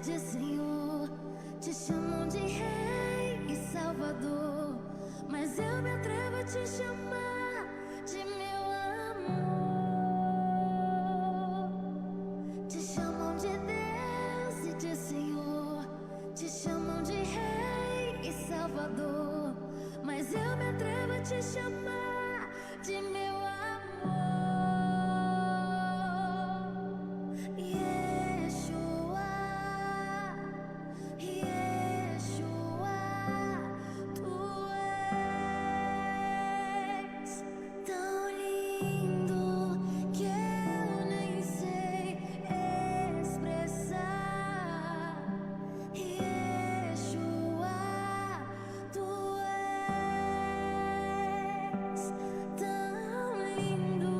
de Senhor, te chamam de Rei e Salvador, mas eu me atrevo a te chamar de meu amor. Te chamam de Deus e de Senhor, te chamam de Rei e Salvador, mas eu me atrevo a te chamar de meu amor. Yeshua, Yeshua, tu és tão lindo que eu nem sei expressar. Yeshua, tu és tão lindo.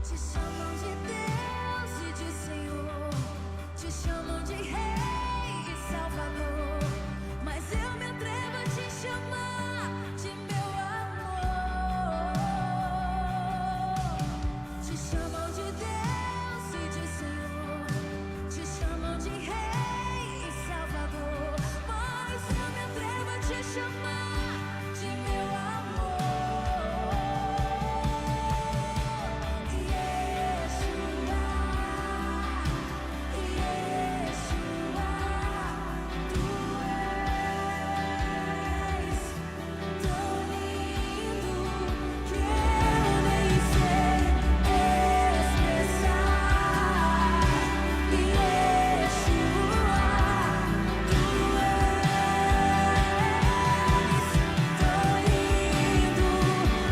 Te chamam de Deus e de Senhor, te chamam de Rei e Salvador, mas eu me atrevo a te chamar de meu amor. Te chamam de Deus e de Senhor, te chamam de Rei e Salvador, mas eu me atrevo a te chamar de meu amor. Yeshua, Yeshua, tu és tão lindo que eu nem sei expressar. Yeshua, tu és tão lindo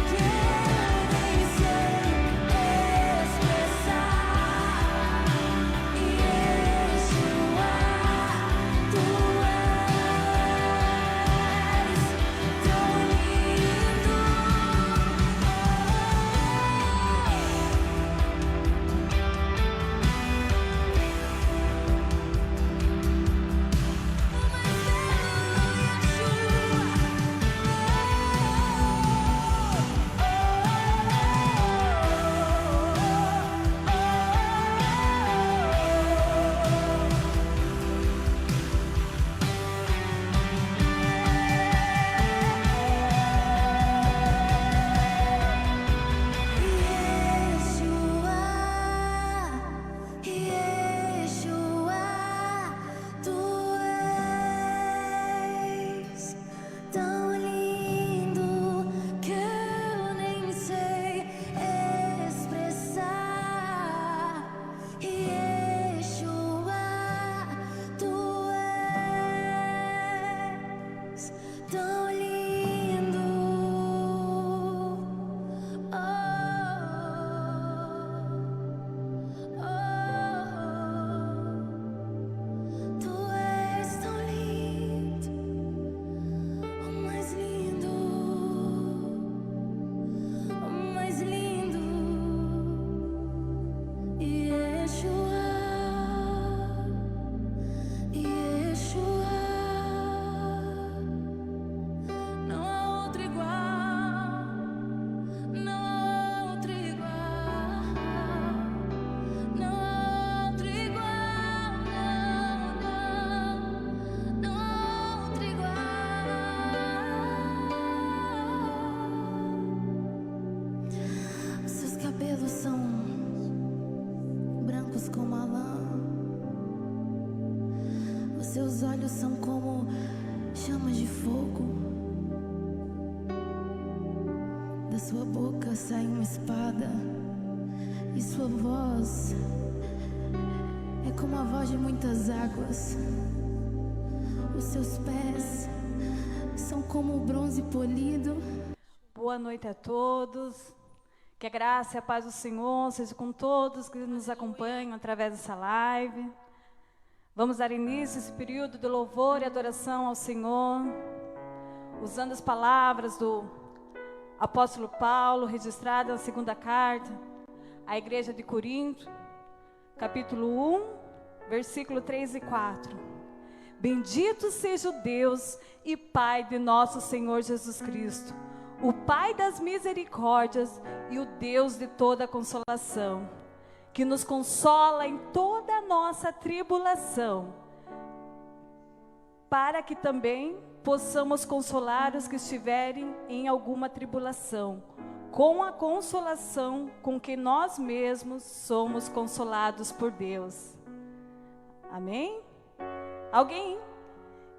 que eu nem sei expressar. Yeshua, tu és tão lindo. Yeshua, tu és tão lindo que eu nem sei expressar. Yeshua, tu és tão lindo. Oh, tu és tão lindo, o mais lindo, o mais lindo. Yeshua, Yeshua, não há outro igual, não há outro igual, não há outro igual, não há outro igual. Os seus cabelos são brancos como a lã, os seus olhos são como chamas de fogo, da sua boca sai uma espada, e sua voz é como a voz de muitas águas. Os seus pés são como o bronze polido. Boa noite a todos. Que a graça e a paz do Senhor seja com todos que nos acompanham através dessa live. Vamos dar início a esse período de louvor e adoração ao Senhor, usando as palavras do apóstolo Paulo, registradas na segunda carta à igreja de Corinto, capítulo 1, versículo 3 e 4. Bendito seja o Deus e Pai de nosso Senhor Jesus Cristo, o Pai das misericórdias e o Deus de toda consolação, que nos consola em toda a nossa tribulação, para que também possamos consolar os que estiverem em alguma tribulação, com a consolação com que nós mesmos somos consolados por Deus. Amém? Alguém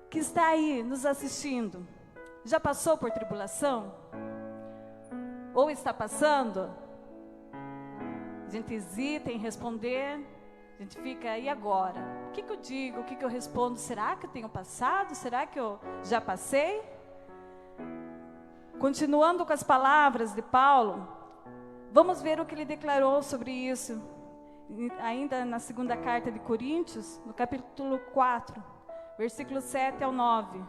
que está aí nos assistindo, já passou por tribulação? Ou está passando? A gente hesita em responder, a gente fica, e agora? O que eu digo? O que eu respondo? Será que eu tenho passado? Será que eu já passei? Continuando com as palavras de Paulo, vamos ver o que ele declarou sobre isso, ainda na segunda carta de Coríntios, no capítulo 4, versículos 7 ao 9.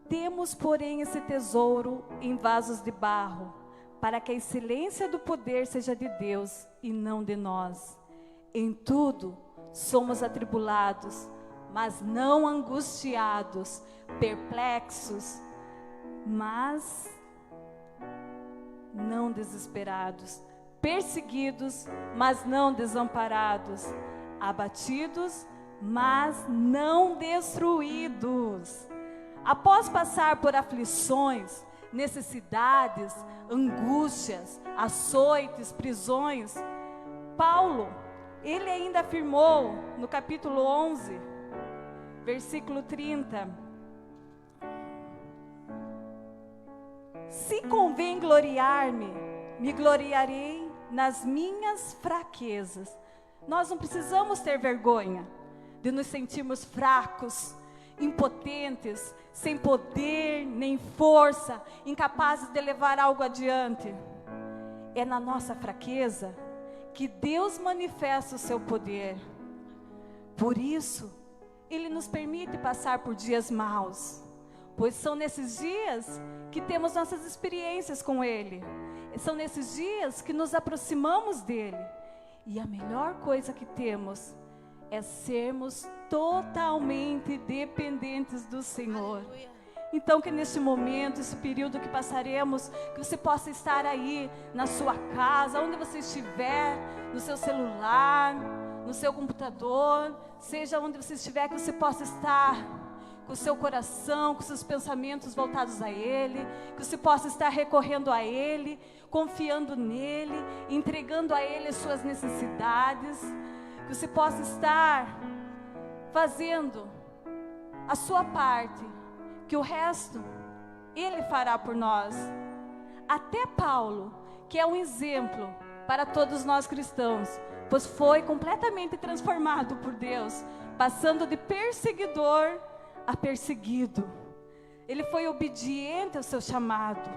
Temos, porém, esse tesouro em vasos de barro, para que a excelência do poder seja de Deus e não de nós. Em tudo somos atribulados, mas não angustiados, perplexos, mas não desesperados, perseguidos, mas não desamparados, abatidos, mas não destruídos. Após passar por aflições, necessidades, angústias, açoites, prisões, Paulo, ele ainda afirmou no capítulo 11, versículo 30, se convém gloriar-me, me gloriarei nas minhas fraquezas. Nós não precisamos ter vergonha de nos sentirmos fracos, impotentes, sem poder nem força, incapazes de levar algo adiante. É na nossa fraqueza que Deus manifesta o seu poder. Por isso, Ele nos permite passar por dias maus, pois são nesses dias que temos nossas experiências com Ele. São nesses dias que nos aproximamos dEle. E a melhor coisa que temos é sermos totalmente dependentes do Senhor. Então que neste momento, esse período que passaremos, que você possa estar aí na sua casa, onde você estiver, no seu celular, no seu computador, seja onde você estiver, que você possa estar com o seu coração, com seus pensamentos voltados a Ele, que você possa estar recorrendo a Ele, confiando nele, entregando a Ele as suas necessidades, que você possa estar fazendo a sua parte, que o resto Ele fará por nós. Até Paulo, que é um exemplo para todos nós cristãos, pois foi completamente transformado por Deus, passando de perseguidor a perseguido. Ele foi obediente ao seu chamado.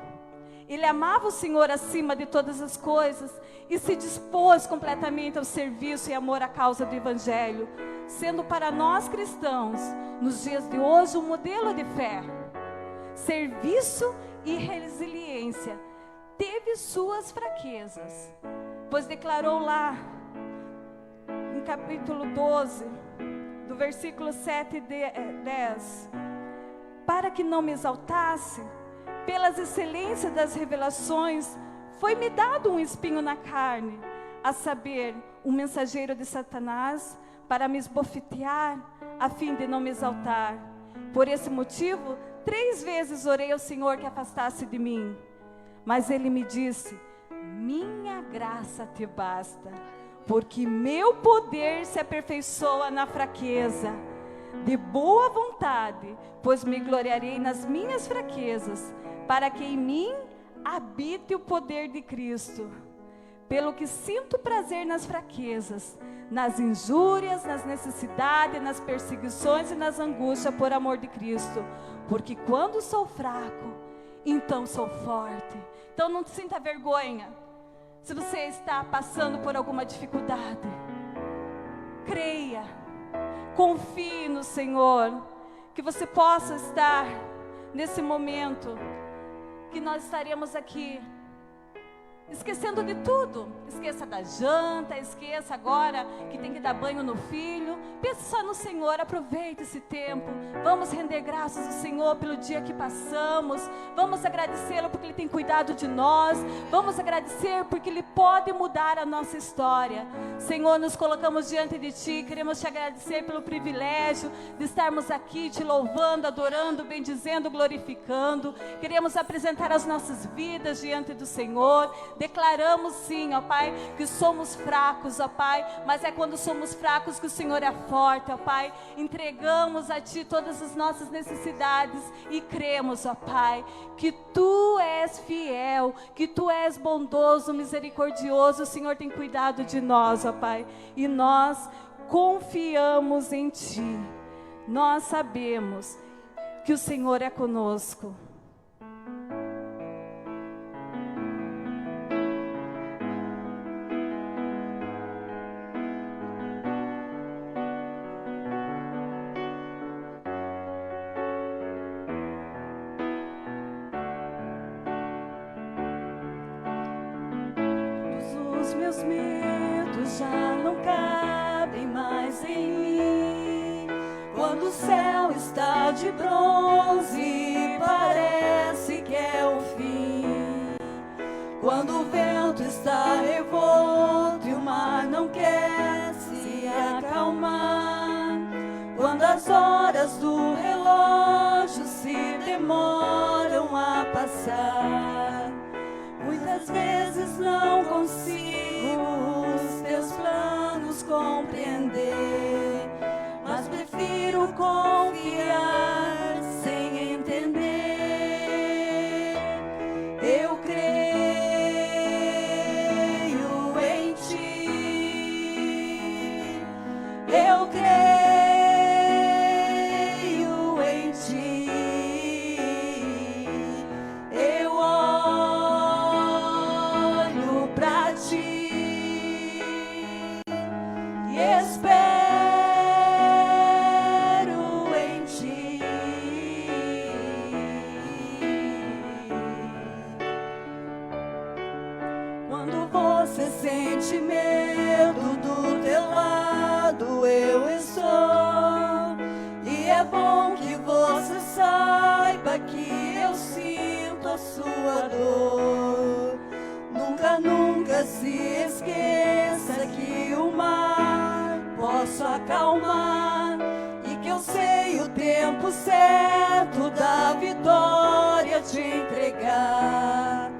Ele amava o Senhor acima de todas as coisas e se dispôs completamente ao serviço e amor à causa do Evangelho, sendo para nós cristãos, nos dias de hoje, um modelo de fé. Serviço e resiliência. Teve suas fraquezas, pois declarou lá, em capítulo 12, do versículo 7 e 10, para que não me exaltasse, pelas excelências das revelações, foi-me dado um espinho na carne, a saber, um mensageiro de Satanás, para me esbofetear, a fim de não me exaltar. Por esse motivo, 3 vezes orei ao Senhor que afastasse de mim. Mas Ele me disse, minha graça te basta, porque meu poder se aperfeiçoa na fraqueza. De boa vontade, pois me gloriarei nas minhas fraquezas, para que em mim habite o poder de Cristo. Pelo que sinto prazer nas fraquezas, nas injúrias, nas necessidades, nas perseguições e nas angústias por amor de Cristo. Porque quando sou fraco, então sou forte. Então não sinta vergonha se você está passando por alguma dificuldade. Creia, confie no Senhor, que você possa estar nesse momento, que nós estaremos aqui esquecendo de tudo. Esqueça da janta, esqueça agora que tem que dar banho no filho. Pense só no Senhor, aproveite esse tempo. Vamos render graças ao Senhor pelo dia que passamos. Vamos agradecê-lo porque Ele tem cuidado de nós. Vamos agradecer porque Ele pode mudar a nossa história. Senhor, nos colocamos diante de Ti, queremos Te agradecer pelo privilégio de estarmos aqui Te louvando, adorando, bendizendo, glorificando. Queremos apresentar as nossas vidas diante do Senhor. Declaramos sim, ó Pai, que somos fracos, ó Pai, mas é quando somos fracos que o Senhor é forte, ó Pai. Entregamos a Ti todas as nossas necessidades e cremos, ó Pai, que Tu és fiel, que Tu és bondoso, misericordioso. O Senhor tem cuidado de nós, ó Pai, e nós confiamos em Ti. Nós sabemos que o Senhor é conosco. Os meus medos já não cabem mais em mim. Quando o céu está de bronze, parece que é o fim. Quando o vento está revolto e o mar não quer se acalmar. Quando as horas do relógio se demoram a passar. Muitas vezes não consigo os teus planos compreender, mas prefiro confiar sem entender. Eu creio em Ti, eu creio em Ti. Você sente medo, do teu lado eu estou. E é bom que você saiba que eu sinto a sua dor. Nunca, nunca se esqueça que o mar posso acalmar. E que eu sei o tempo certo da vitória te entregar.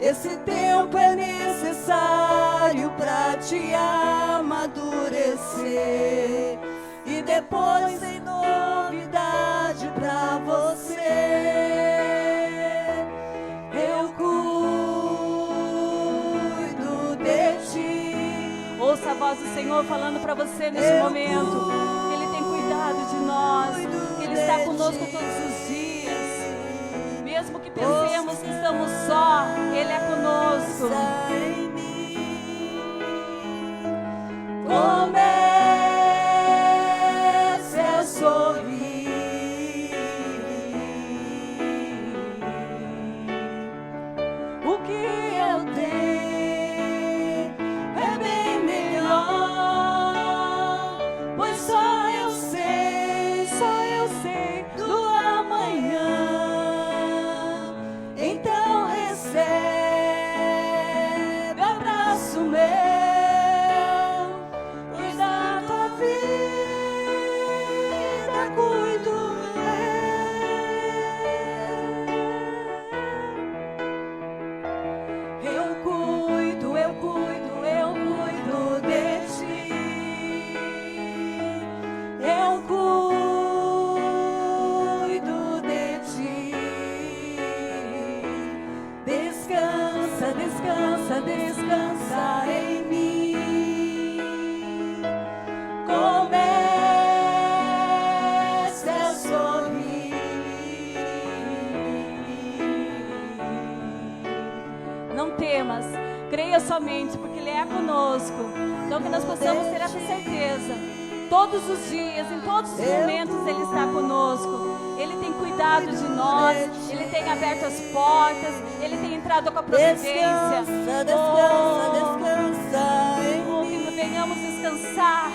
Esse tempo é necessário para te amadurecer. E depois tem novidade para você. Eu cuido de Ti. Ouça a voz do Senhor falando para você nesse momento. Ele tem cuidado de nós. Ele está conosco todos os dias. Mesmo que pensemos que estamos só, Ele é conosco. Comece a sorrir. O que eu tenho é bem melhor, pois só eu sei do amanhã. Então recebe abraço meu, pois da tua vida cuido eu cuido de Ti. Eu cuido de Ti. Descansa, descansa, descansa em mim. Comece a sorrir. Não temas, creia somente, porque Ele é conosco. Então que nós possamos ter essa certeza. Todos os dias, em todos os momentos, Ele está conosco. Ele tem cuidado cuidado de nós, Ele tem aberto as portas, Ele tem entrado com a providência. Descansa, descansa, descansa em mim. Que venhamos descansar,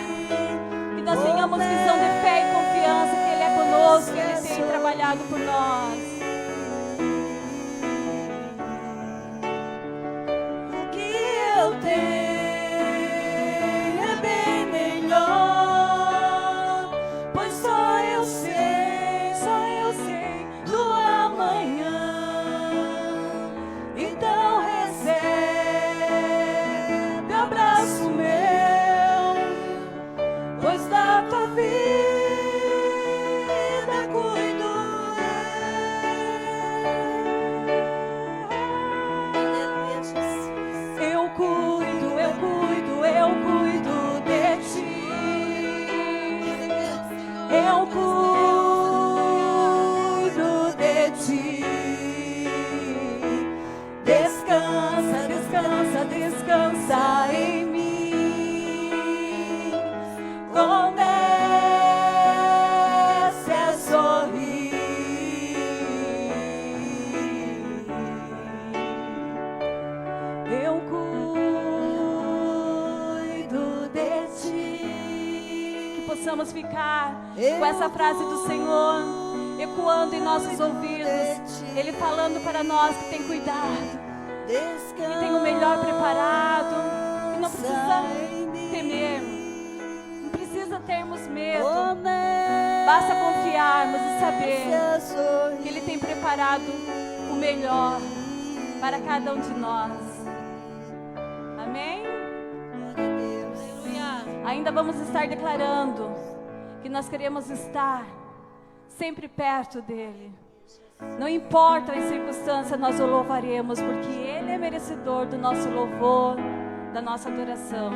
que nós tenhamos visão de fé e confiança que Ele é conosco, que Ele tem trabalhado por nós. O que eu tenho é bem melhor, pois só eu sei do amanhã. Então recebe abraço meu, pois da tua vida cuido eu cuido de ti. Eu cuido de ti. Descansa, descansa, descansa em mim. Comece a sorrir. Eu cuido de ti. Que possamos ficar com essa frase do Senhor ecoando em nossos ouvidos, Ele falando para nós que tem cuidado, que tem o melhor preparado, que não precisa temer, não precisa termos medo, basta confiarmos e saber que Ele tem preparado o melhor para cada um de nós. Amém? Ainda vamos estar declarando que nós queremos estar sempre perto dEle. Não importa as circunstâncias, nós o louvaremos, porque Ele é merecedor do nosso louvor, da nossa adoração.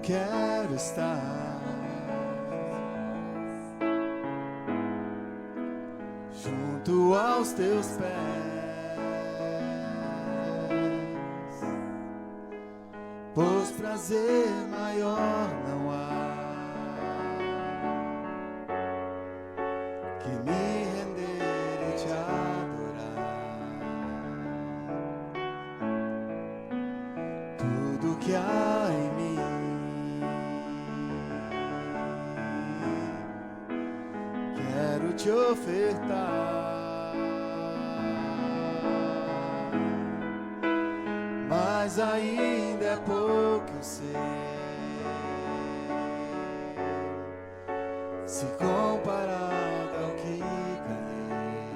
Quero estar junto aos teus pés, pois prazer maior não há que me render e te adorar. Tudo que há em mim quero te ofertar, mas ainda é pouco, eu sei, se comparado ao que ganhei.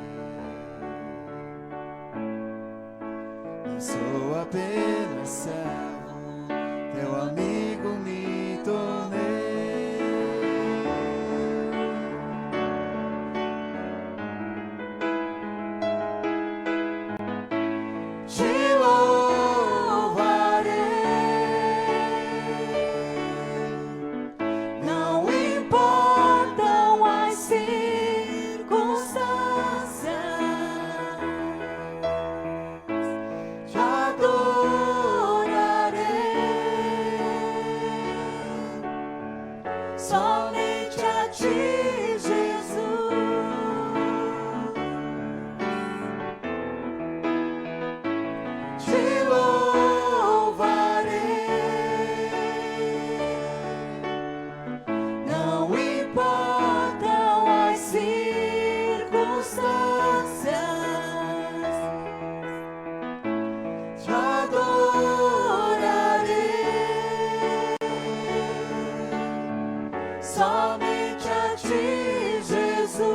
Não sou apenas servo, teu amigo me tornei. Somente a ti, Jesus, te louvarei. Não importam as circunstâncias, te adorarei. Somente a ti, Jesus,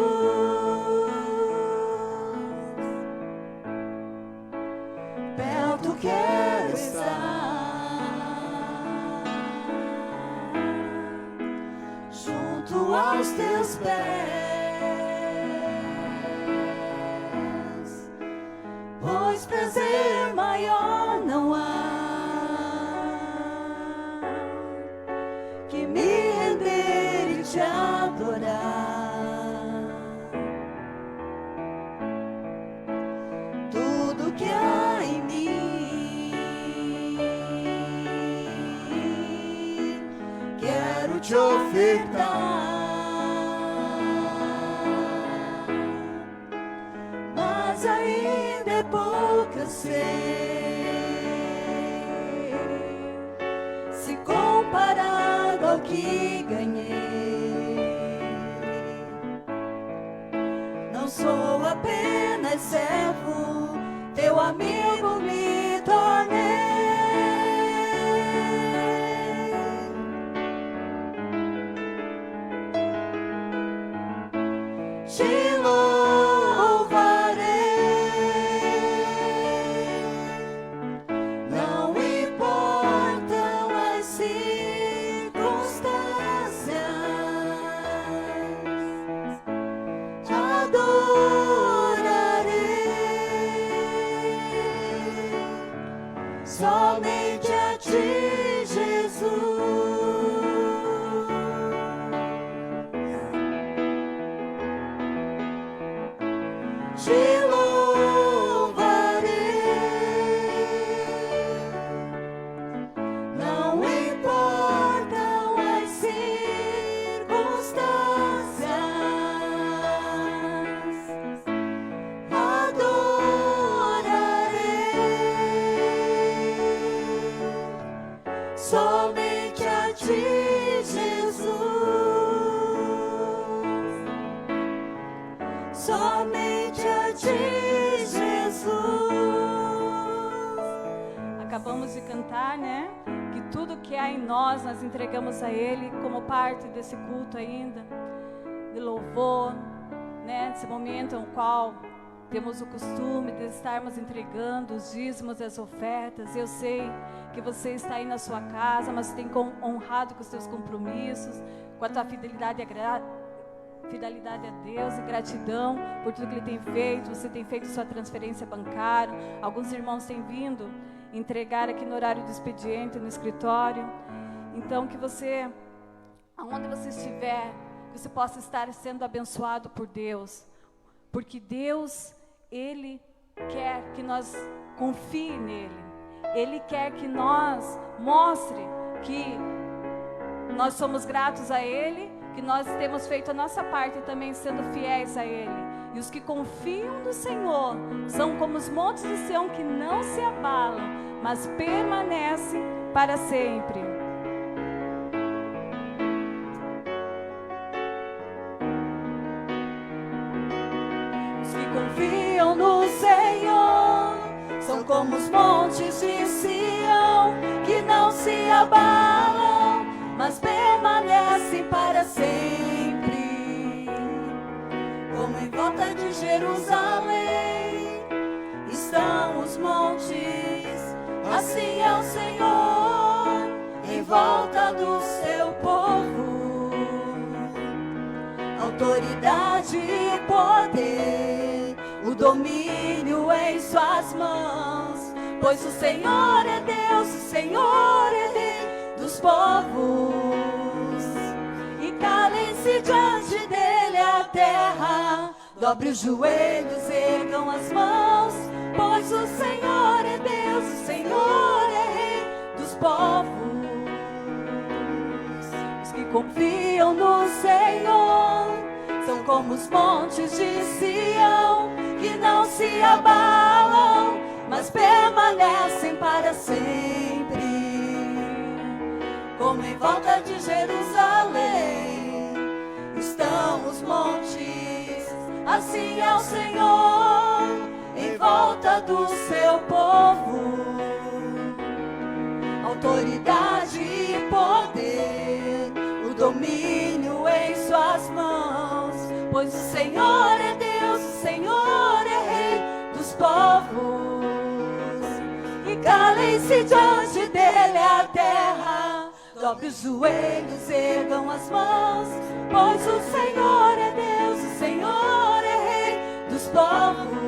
perto quero estar, junto aos teus pés, pois prazer maior não há tudo que há em mim. Quero te ofertar, mas ainda é pouco, eu sei, se comparado ao que ganhei. Não sou apenas servo, teu amigo me tornei. Te louvarei, não importam as circunstâncias, te adorarei, somente a ti, Jesus. Te louvarei, não importam as circunstâncias, adorarei, somente a ti, Jesus. Somente a ti, Jesus. Acabamos de cantar, né? Que tudo que há em nós entregamos a Ele como parte desse culto ainda, de louvor, né? Desse momento no qual temos o costume de estarmos entregando os dízimos e as ofertas. Eu sei que você está aí na sua casa, mas tem honrado com os seus compromissos, com a tua fidelidade a Deus e gratidão por tudo que Ele tem feito. Você tem feito sua transferência bancária. Alguns irmãos têm vindo entregar aqui no horário do expediente, no escritório. Então que você, aonde você estiver, que você possa estar sendo abençoado por Deus, porque Deus, Ele quer que nós confie nele. Ele quer que nós mostre que nós somos gratos a Ele, que nós temos feito a nossa parte também sendo fiéis a Ele. E os que confiam no Senhor são como os montes de Sião que não se abalam, mas permanecem para sempre. Os que confiam no Senhor são como os montes de Sião que não se abalam, mas permanecem para sempre. Como em volta de Jerusalém estão os montes, assim é o Senhor em volta do seu povo. Autoridade e poder, o domínio em suas mãos, pois o Senhor é Deus, o Senhor é Rei dos povos. E calem-se diante dele a terra, dobre os joelhos, ergam as mãos, pois o Senhor é Deus, o Senhor é Rei dos povos. Os que confiam no Senhor são como os montes de Sião que não se abalam, mas permanecem para sempre. Como em volta de Jerusalém estão os montes, assim é o Senhor em volta do seu povo. Autoridade e poder, o domínio em suas mãos, pois o Senhor é Deus, o Senhor é Rei dos povos. E calem-se diante dele a terra, dobre os joelhos, ergam as mãos, pois o Senhor é Deus, o Senhor é Rei dos povos.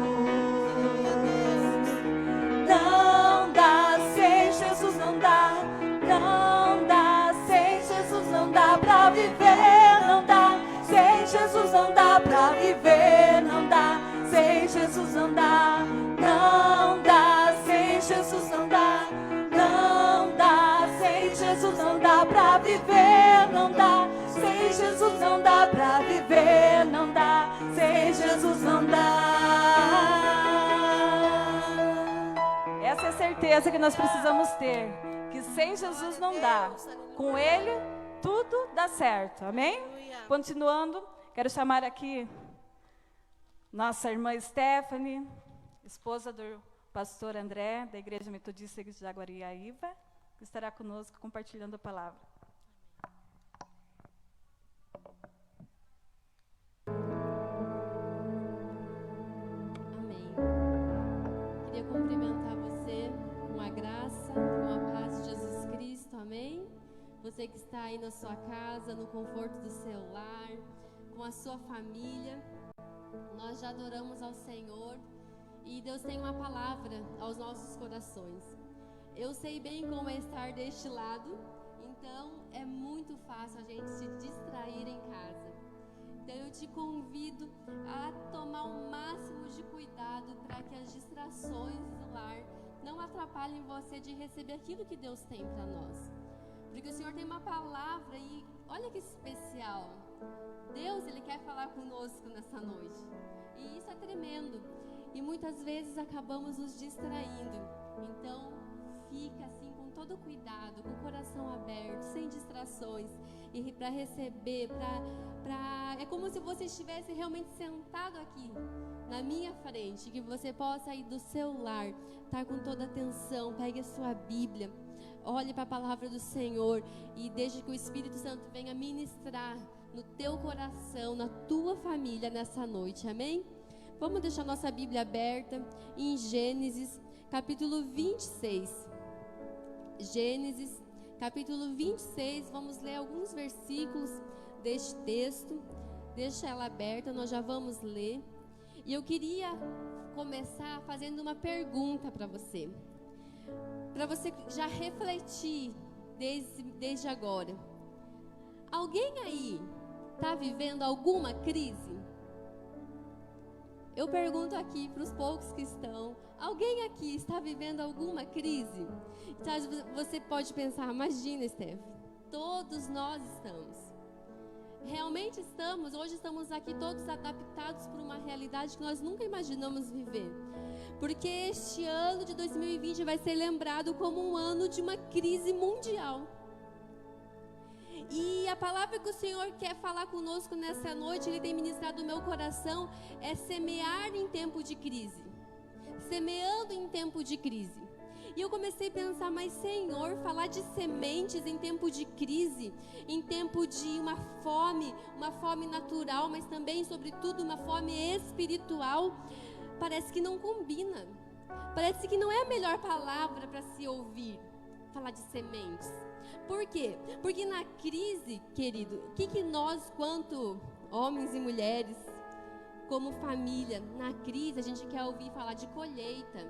Não dá sem Jesus, não dá, não dá sem Jesus, não dá pra viver, não dá sem Jesus, não dá pra viver, não dá sem Jesus, não dá, não dá pra viver, não dá. Sem Jesus não dá pra viver, não dá. Sem Jesus não dá. Essa é a certeza que nós precisamos ter, que sem Jesus não dá. Com Ele, tudo dá certo. Amém? Continuando, quero chamar aqui nossa irmã Stephanie, esposa do pastor André, da Igreja Metodista de Jaguariaíva, que estará conosco compartilhando a palavra. Amém. Queria cumprimentar você com a graça, com a paz de Jesus Cristo. Amém? Você que está aí na sua casa, no conforto do seu lar, com a sua família. Nós já adoramos ao Senhor e Deus tem uma palavra aos nossos corações. Eu sei bem como é estar deste lado, então é muito fácil a gente se distrair em casa. Então eu te convido a tomar o máximo de cuidado para que as distrações do lar não atrapalhem você de receber aquilo que Deus tem para nós. Porque o Senhor tem uma palavra e olha que especial. Deus, Ele quer falar conosco nessa noite. E isso é tremendo. E muitas vezes acabamos nos distraindo. Então, fica assim com todo cuidado, com o coração aberto, sem distrações. E para receber, é como se você estivesse realmente sentado aqui, na minha frente. Que você possa ir do seu lar, estar com toda atenção, pegue a sua Bíblia. Olhe para a palavra do Senhor e deixe que o Espírito Santo venha ministrar no teu coração, na tua família nessa noite, amém? Vamos deixar nossa Bíblia aberta em Gênesis, capítulo 26. Gênesis, capítulo 26, vamos ler alguns versículos deste texto. Deixa ela aberta, nós já vamos ler. E eu queria começar fazendo uma pergunta para você já refletir desde agora. Alguém aí está vivendo alguma crise? Eu pergunto aqui para os poucos que estão: alguém aqui está vivendo alguma crise? Então, você pode pensar: imagina, Steph, todos nós estamos. Realmente estamos. Hoje estamos aqui todos adaptados por uma realidade que nós nunca imaginamos viver. Porque este ano de 2020 vai ser lembrado como um ano de uma crise mundial. E a palavra que o Senhor quer falar conosco nessa noite, Ele tem ministrado no meu coração, é semear em tempo de crise. Semeando em tempo de crise. E eu comecei a pensar: mas Senhor, falar de sementes em tempo de crise, em tempo de uma fome natural, mas também, sobretudo, uma fome espiritual, parece que não combina. Parece que não é a melhor palavra para se ouvir, falar de sementes. Por quê? Porque na crise, querido, o que nós, quanto homens e mulheres, como família, na crise, a gente quer ouvir falar de colheita.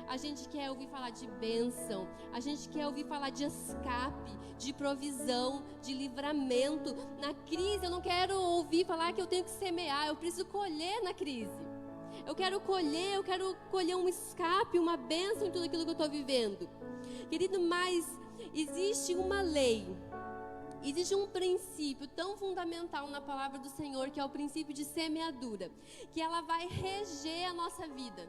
A gente quer ouvir falar de bênção. A gente quer ouvir falar de escape, de provisão, de livramento. Na crise eu não quero ouvir falar que eu tenho que semear. Eu preciso colher na crise. Eu quero colher um escape, uma bênção em tudo aquilo que eu estou vivendo. Querido, mas existe uma lei, existe um princípio tão fundamental na palavra do Senhor, que é o princípio de semeadura, que ela vai reger a nossa vida,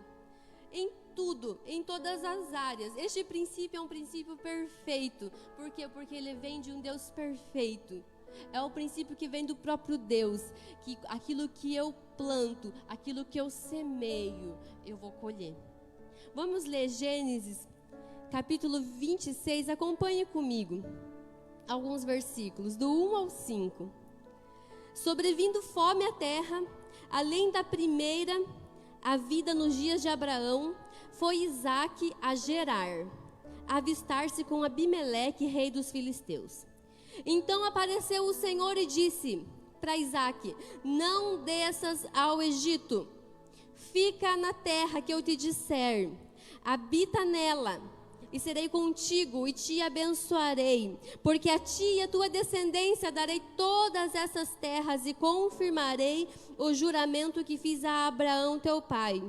em tudo, em todas as áreas. Este princípio é um princípio perfeito. Por quê? Porque ele vem de um Deus perfeito. É o princípio que vem do próprio Deus, que aquilo que eu planto, aquilo que eu semeio, eu vou colher. Vamos ler Gênesis, capítulo 26, acompanhe comigo. Alguns versículos, do 1 ao 5. Sobrevindo fome à terra, além da primeira, a vida nos dias de Abraão, foi Isaque a Gerar, avistar-se com Abimeleque, rei dos filisteus. Então apareceu o Senhor e disse para Isaque: não desças ao Egito, fica na terra que eu te disser, habita nela, e serei contigo e te abençoarei, porque a ti e a tua descendência darei todas essas terras e confirmarei o juramento que fiz a Abraão teu pai.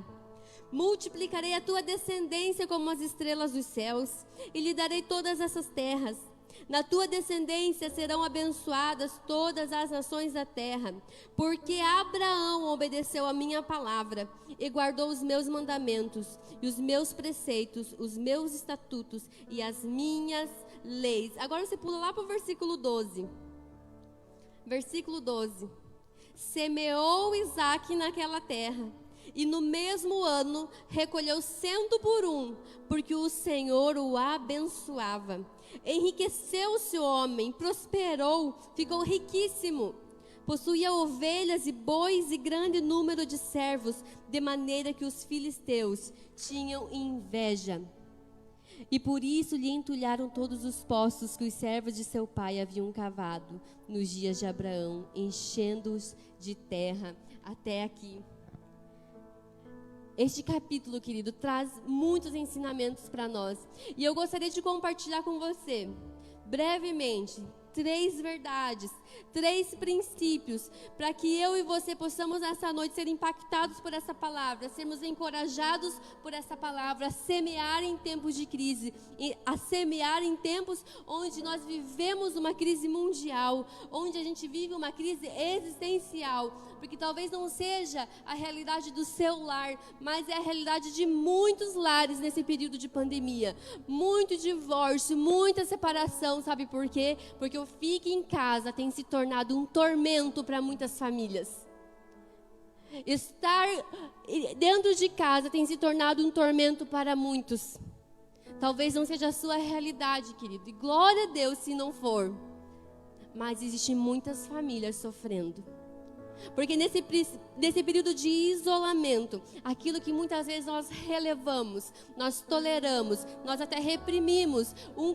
Multiplicarei a tua descendência como as estrelas dos céus e lhe darei todas essas terras. Na tua descendência serão abençoadas todas as nações da terra, porque Abraão obedeceu a minha palavra e guardou os meus mandamentos e os meus preceitos, os meus estatutos e as minhas leis. Agora você pula lá para o versículo 12. Versículo 12. Semeou Isaque naquela terra, e no mesmo ano recolheu 100 por um, porque o Senhor o abençoava. Enriqueceu-se o homem, prosperou, ficou riquíssimo. Possuía ovelhas e bois e grande número de servos, de maneira que os filisteus tinham inveja. E por isso lhe entulharam todos os poços que os servos de seu pai haviam cavado nos dias de Abraão, enchendo-os de terra. Até aqui. Este capítulo, querido, traz muitos ensinamentos para nós. E eu gostaria de compartilhar com você, brevemente, 3 verdades, 3 princípios, para que eu e você possamos nessa noite ser impactados por essa palavra, sermos encorajados por essa palavra, a semear em tempos de crise, a semear em tempos onde nós vivemos uma crise mundial, onde a gente vive uma crise existencial, porque talvez não seja a realidade do seu lar, mas é a realidade de muitos lares nesse período de pandemia. Muito divórcio, muita separação, sabe por quê? Porque o fique em casa tem se tornado um tormento para muitas famílias. Estar dentro de casa tem se tornado um tormento para muitos. Talvez não seja a sua realidade, querido, e glória a Deus se não for. Mas existem muitas famílias sofrendo. Porque nesse período de isolamento, aquilo que muitas vezes nós relevamos, nós toleramos, nós até reprimimos um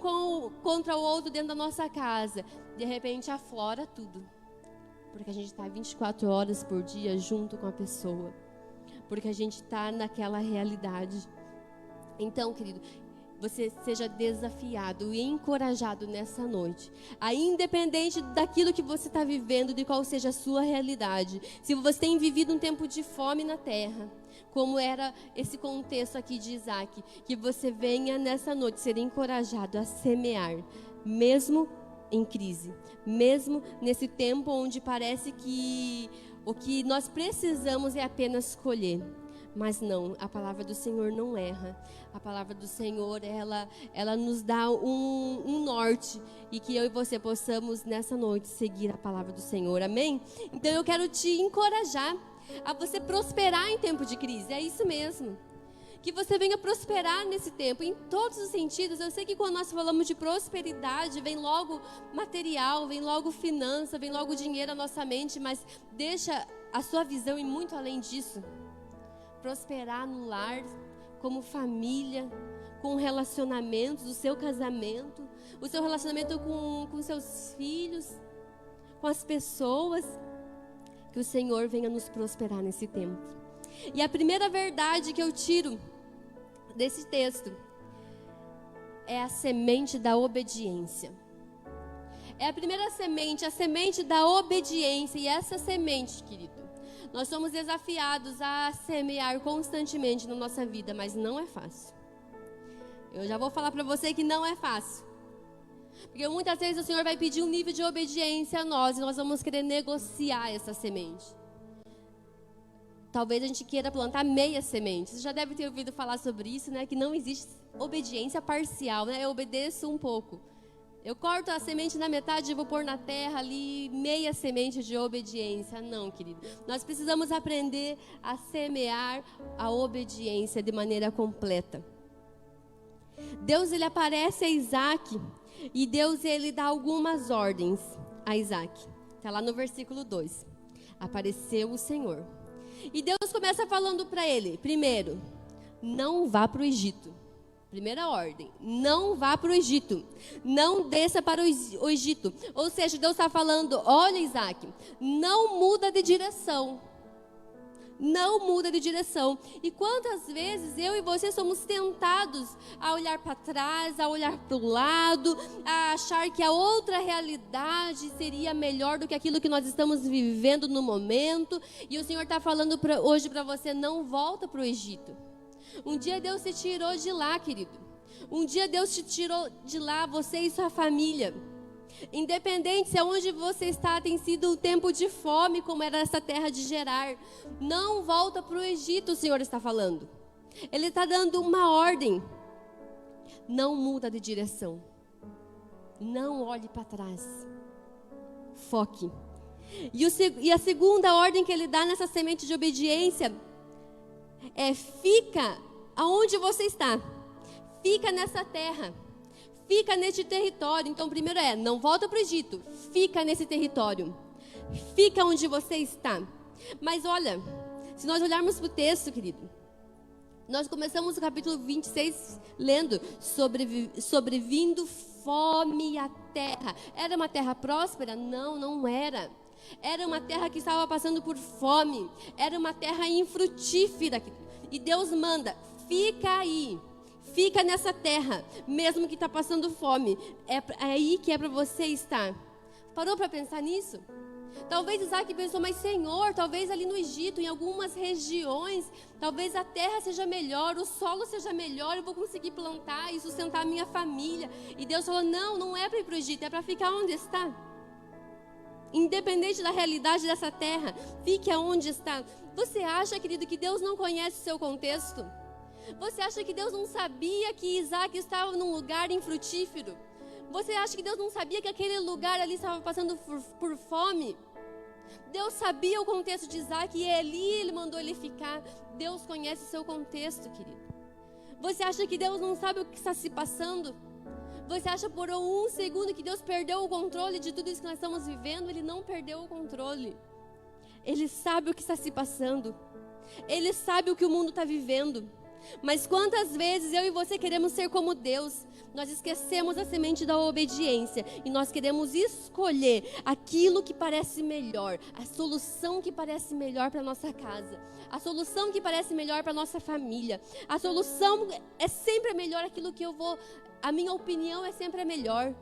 contra o outro dentro da nossa casa, de repente aflora tudo. Porque a gente está 24 horas por dia junto com a pessoa. Porque a gente está naquela realidade. Então, querido, você seja desafiado e encorajado nessa noite, independente daquilo que você está vivendo, de qual seja a sua realidade. Se você tem vivido um tempo de fome na terra, como era esse contexto aqui de Isaque, que você venha nessa noite ser encorajado a semear, mesmo em crise, mesmo nesse tempo onde parece que o que nós precisamos é apenas colher. Mas não, a palavra do Senhor não erra. A palavra do Senhor, ela nos dá um norte. E que eu e você possamos, nessa noite, seguir a palavra do Senhor. Amém? Então eu quero te encorajar a você prosperar em tempo de crise. É isso mesmo. Que você venha prosperar nesse tempo, em todos os sentidos. Eu sei que quando nós falamos de prosperidade, vem logo material, vem logo finança, vem logo dinheiro à nossa mente. Mas deixa a sua visão ir muito além disso. Prosperar no lar, como família, com relacionamentos, o seu casamento, o seu relacionamento com seus filhos, com as pessoas. Que o Senhor venha nos prosperar nesse tempo. E a primeira verdade que eu tiro desse texto é a semente da obediência. É a primeira semente, a semente da obediência. E essa semente, querido, nós somos desafiados a semear constantemente na nossa vida, mas não é fácil. Eu já vou falar para você que não é fácil. Porque muitas vezes o Senhor vai pedir um nível de obediência a nós e nós vamos querer negociar essa semente. Talvez a gente queira plantar meia semente. Você já deve ter ouvido falar sobre isso, né? Que não existe obediência parcial, né? Eu obedeço um pouco. Eu corto a semente na metade e vou pôr na terra ali meia semente de obediência. Não, querido. Nós precisamos aprender a semear a obediência de maneira completa. Deus, ele aparece a Isaque e Deus, ele dá algumas ordens a Isaque. Está lá no versículo 2. Apareceu o Senhor. E Deus começa falando para ele, primeiro, não vá para o Egito. Primeira ordem, não vá para o Egito, não desça para o Egito. Ou seja, Deus está falando, olha Isaque, não muda de direção. Não muda de direção. E quantas vezes eu e você somos tentados a olhar para trás, a olhar para o lado, a achar que a outra realidade seria melhor do que aquilo que nós estamos vivendo no momento. E o Senhor está falando hoje para você, não volta para o Egito. Um dia Deus te tirou de lá, querido. Um dia Deus te tirou de lá, você e sua família. Independente se aonde você está tem sido um tempo de fome, como era essa terra de Gerar. Não volta para o Egito, o Senhor está falando. Ele está dando uma ordem. Não muda de direção. Não olhe para trás. Foque. E a segunda ordem que ele dá nessa semente de obediência é: fica aonde você está. Fica nessa terra. Fica neste território. Então, primeiro não volta para o Egito. Fica nesse território. Fica onde você está. Mas olha, se nós olharmos para o texto, querido, nós começamos o capítulo 26 lendo sobrevindo fome à terra. Era uma terra próspera? Não, não era. Era uma terra que estava passando por fome. Era uma terra infrutífera. E Deus manda: fica aí. Fica nessa terra, mesmo que está passando fome. É aí que é para você estar. Parou para pensar nisso? Talvez Isaac pensou: mas Senhor, talvez ali no Egito, em algumas regiões, talvez a terra seja melhor, o solo seja melhor, eu vou conseguir plantar e sustentar a minha família. E Deus falou: não, não é para ir para o Egito, é para ficar onde está. Independente da realidade dessa terra, fique aonde está. Você acha, querido, que Deus não conhece o seu contexto? Você acha que Deus não sabia que Isaac estava num lugar infrutífero? Você acha que Deus não sabia que aquele lugar ali estava passando por fome? Deus sabia o contexto de Isaac e ali ele mandou ele ficar. Deus conhece o seu contexto, querido. Você acha que Deus não sabe o que está se passando? Você acha por um segundo que Deus perdeu o controle de tudo isso que nós estamos vivendo? Ele não perdeu o controle. Ele sabe o que está se passando. Ele sabe o que o mundo está vivendo. Mas quantas vezes eu e você queremos ser como Deus? Nós esquecemos a semente da obediência e nós queremos escolher aquilo que parece melhor, a solução que parece melhor para nossa casa, a solução que parece melhor para nossa família. A solução é sempre melhor, aquilo que a minha opinião é sempre a melhor.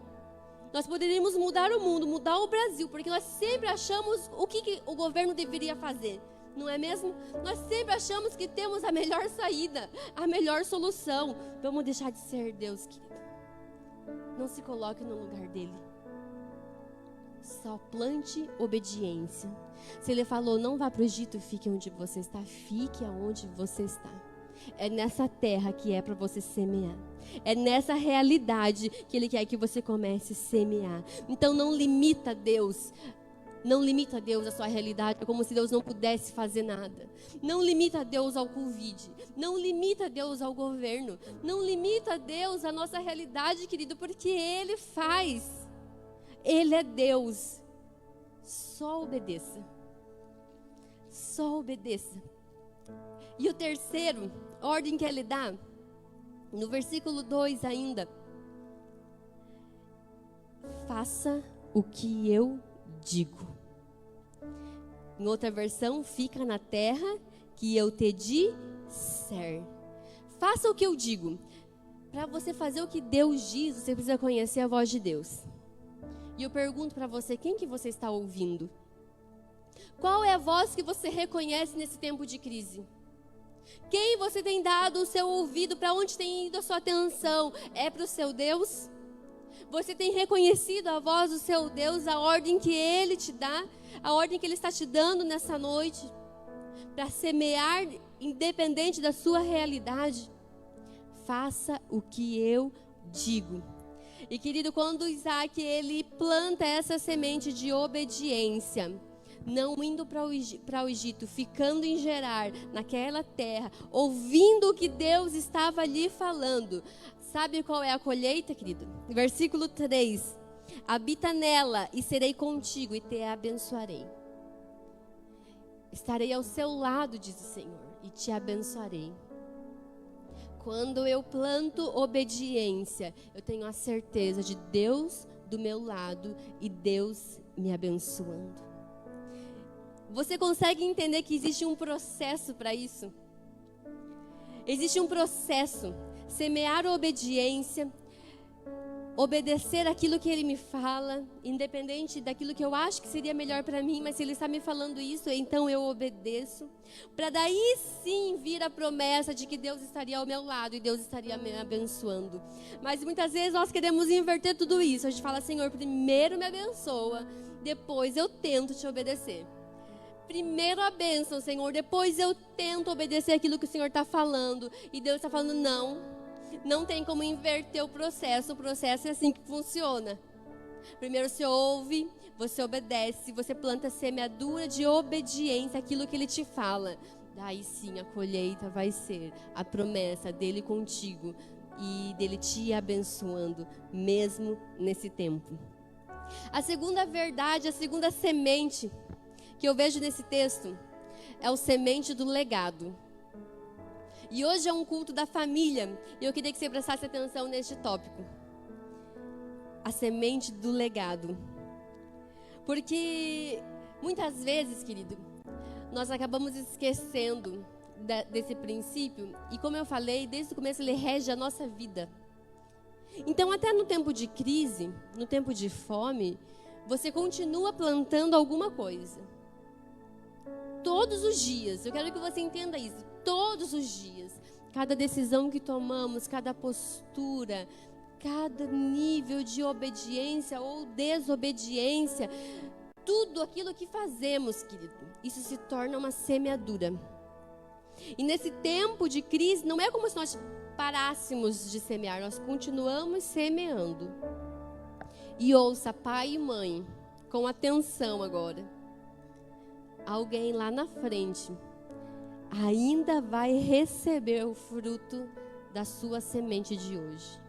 Nós poderíamos mudar o mundo, mudar o Brasil, porque nós sempre achamos o que o governo deveria fazer. Não é mesmo? Nós sempre achamos que temos a melhor saída, a melhor solução. Vamos deixar de ser Deus, querido. Não se coloque no lugar dele. Só plante obediência. Se ele falou: não vá para o Egito, fique onde você está. Fique aonde você está. É nessa terra que é para você semear. É nessa realidade que ele quer que você comece a semear. Então não limita Deus. Não limita Deus à sua realidade, é como se Deus não pudesse fazer nada. Não limita Deus ao Covid. Não limita Deus ao governo. Não limita Deus à nossa realidade, querido, porque Ele faz. Ele é Deus. Só obedeça. Só obedeça. E o terceiro, ordem que Ele dá, no versículo 2 ainda: faça o que eu digo. Em outra versão, fica na terra que eu te disser. Faça o que eu digo. Para você fazer o que Deus diz, você precisa conhecer a voz de Deus. E eu pergunto para você: quem que você está ouvindo? Qual é a voz que você reconhece nesse tempo de crise? Quem você tem dado o seu ouvido? Para onde tem ido a sua atenção? É para o seu Deus? Você tem reconhecido a voz do seu Deus, a ordem que Ele te dá, a ordem que Ele está te dando nessa noite, para semear independente da sua realidade? Faça o que eu digo. E querido, quando Isaac ele planta essa semente de obediência, não indo para o Egito, ficando em Gerar, naquela terra, ouvindo o que Deus estava ali falando. Sabe qual é a colheita, querido? Versículo 3. Habita nela e serei contigo e te abençoarei. Estarei ao seu lado, diz o Senhor, e te abençoarei. Quando eu planto obediência, eu tenho a certeza de Deus do meu lado e Deus me abençoando. Você consegue entender que existe um processo para isso? Existe um processo. Semear a obediência obedecer aquilo que Ele me fala, independente daquilo que eu acho que seria melhor para mim, mas se Ele está me falando isso, então eu obedeço, para daí sim vir a promessa de que Deus estaria ao meu lado e Deus estaria me abençoando. Mas muitas vezes nós queremos inverter tudo isso. A gente fala: Senhor, primeiro me abençoa, depois eu tento te obedecer. Primeiro a bênção, Senhor, depois eu tento obedecer aquilo que o Senhor está falando. E Deus está falando: não tem como inverter o processo é assim que funciona. Primeiro você ouve, você obedece, você planta a semeadura de obediência àquilo que Ele te fala. Daí sim a colheita vai ser a promessa dEle contigo e dEle te abençoando, mesmo nesse tempo. A segunda verdade, a segunda semente que eu vejo nesse texto é o semente do legado. E hoje é um culto da família, e eu queria que você prestasse atenção neste tópico. A semente do legado. Porque muitas vezes, querido, nós acabamos esquecendo desse princípio, e como eu falei, desde o começo ele rege a nossa vida. Então, até no tempo de crise, no tempo de fome, você continua plantando alguma coisa. Todos os dias, eu quero que você entenda isso, todos os dias, cada decisão que tomamos, cada postura, cada nível de obediência ou desobediência, tudo aquilo que fazemos, querido, isso se torna uma semeadura. E nesse tempo de crise, não é como se nós parássemos de semear, nós continuamos semeando. E ouça, pai e mãe, com atenção agora. Alguém lá na frente ainda vai receber o fruto da sua semente de hoje.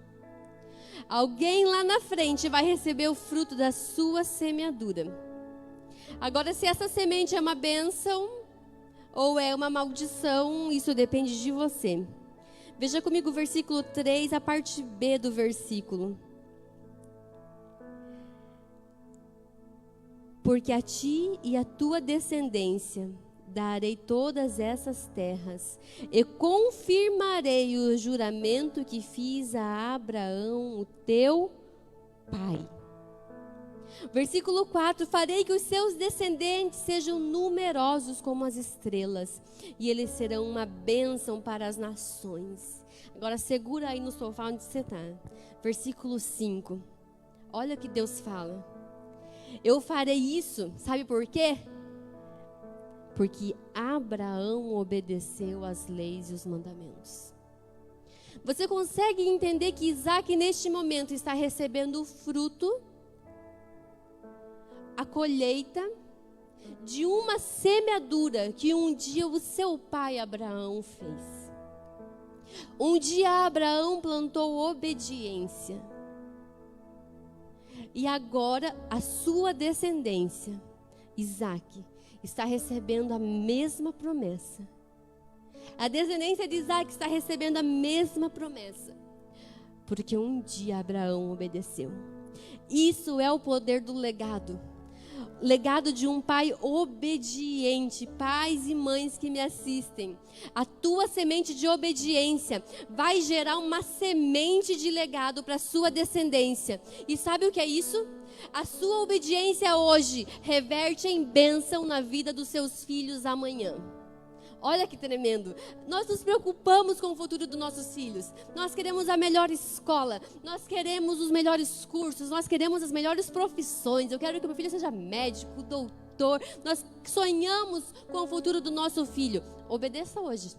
Alguém lá na frente vai receber o fruto da sua semeadura. Agora, se essa semente é uma bênção ou é uma maldição, isso depende de você. Veja comigo o versículo 3, a parte B do versículo. Porque a ti e a tua descendência darei todas essas terras, e confirmarei o juramento que fiz a Abraão, o teu pai. Versículo 4, farei que os seus descendentes sejam numerosos como as estrelas, e eles serão uma bênção para as nações. Agora segura aí no sofá onde você está. Versículo 5, olha o que Deus fala. Eu farei isso, sabe por quê? Porque Abraão obedeceu às leis e os mandamentos. Você consegue entender que Isaac neste momento está recebendo o fruto, a colheita de uma semeadura que um dia o seu pai Abraão fez. Um dia Abraão plantou obediência. E agora a sua descendência, Isaac, está recebendo a mesma promessa. A descendência de Isaac está recebendo a mesma promessa. Porque um dia Abraão obedeceu. Isso é o poder do legado. Legado de um pai obediente. Pais e mães que me assistem, a tua semente de obediência vai gerar uma semente de legado para a sua descendência. E sabe o que é isso? A sua obediência hoje reverte em bênção na vida dos seus filhos amanhã. Olha que tremendo. Nós nos preocupamos com o futuro dos nossos filhos. Nós queremos a melhor escola. Nós queremos os melhores cursos. Nós queremos as melhores profissões. Eu quero que meu filho seja médico, doutor. Nós sonhamos com o futuro do nosso filho. Obedeça hoje.